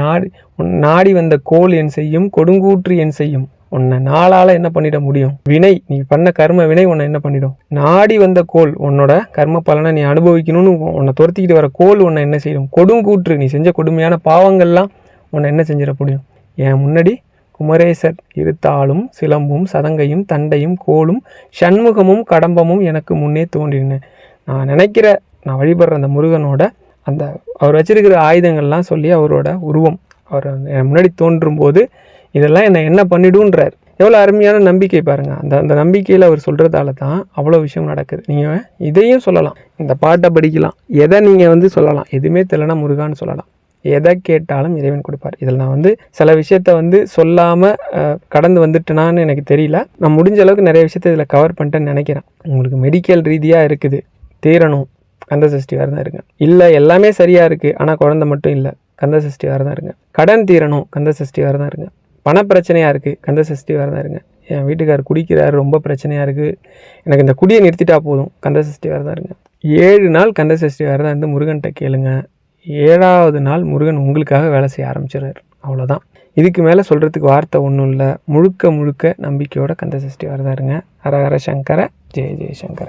நாடி வந்த கோல் என் செய்யும், கொடுங்கூற்று என் செய்யும். உன்னை நாளால் என்ன பண்ணிட முடியும்? வினை, நீ பண்ண கர்ம வினை உன்னை என்ன பண்ணிடும்? நாடி வந்த கோல், உன்னோட கர்ம பலனை நீ அனுபவிக்கணும்னு உன்னை துரத்திக்கிட்டு வர கோல் உன்னை என்ன செய்யும்? கொடுங்கூற்று, நீ செஞ்ச கொடுமையான பாவங்கள்லாம் உன்னை என்ன செஞ்சிட முடியும்? என் முன்னாடி குமரேசர் இருத்தாலும் சிலம்பும் சதங்கையும் தண்டையும் கோலும் சண்முகமும் கடம்பமும் எனக்கு முன்னே தோன்றினு. நான் நினைக்கிற, நான் வழிபடுற அந்த முருகனோட அந்த அவர் வச்சிருக்கிற ஆயுதங்கள்லாம் சொல்லி அவரோட உருவம் அவர் என் முன்னாடி தோன்றும் போது இதெல்லாம் என்ன பண்ணிடுன்றார். எவ்வளோ அருமையான நம்பிக்கை பாருங்கள். அந்த நம்பிக்கையில் அவர் சொல்கிறதால தான் அவ்வளோ விஷயம் நடக்குது. நீங்கள் இதையும் சொல்லலாம், இந்த பாட்டை படிக்கலாம், எதை நீங்கள் வந்து சொல்லலாம், எதுவுமே தெரியலனா முருகான்னு சொல்லலாம். எதை கேட்டாலும் இறைவன் கொடுப்பார். இதில் நான் வந்து சில விஷயத்த வந்து சொல்லாமல் கடந்து வந்துட்டேனான்னு எனக்கு தெரியல. நான் முடிஞ்ச அளவுக்கு நிறைய விஷயத்த இதில் கவர் பண்ணிட்டேன்னு நினைக்கிறேன். உங்களுக்கு மெடிக்கல் ரீதியாக இருக்குது, தீரணும், கந்த சஷ்டி விரதம் இருங்க. இல்லை எல்லாமே சரியாக இருக்குது ஆனால் குழந்தை மட்டும் இல்லை, கந்த சஷ்டி விரதம் இருங்க. கடன் தீரணும், கந்த சஷ்டி விரதம் இருங்க. பணப்பிரச்சனையாக இருக்குது, கந்த சஷ்டி விரதம் இருங்க. என் வீட்டுக்கார் குடிக்கிறார், ரொம்ப பிரச்சனையாக இருக்குது, எனக்கு இந்த குடியை நிறுத்திட்டா போதும், கந்த சஷ்டி விரதம் இருங்க. 7 நாள் கந்த சஷ்டி விரதம் இருந்து முருகன்கிட்ட கேளுங்க. 7ஆவது நாள் முருகன் உங்களுக்காக வேலை செய்ய ஆரம்பிச்சிடுறார். அவ்வளோதான். இதுக்கு மேலே சொல்கிறதுக்கு வார்த்தை ஒன்றும் இல்லை. முழுக்க நம்பிக்கையோட கந்த சஷ்டி விரதம் இருங்க. ஹர ஹர சங்கர, ஜெய ஜெய சங்கர.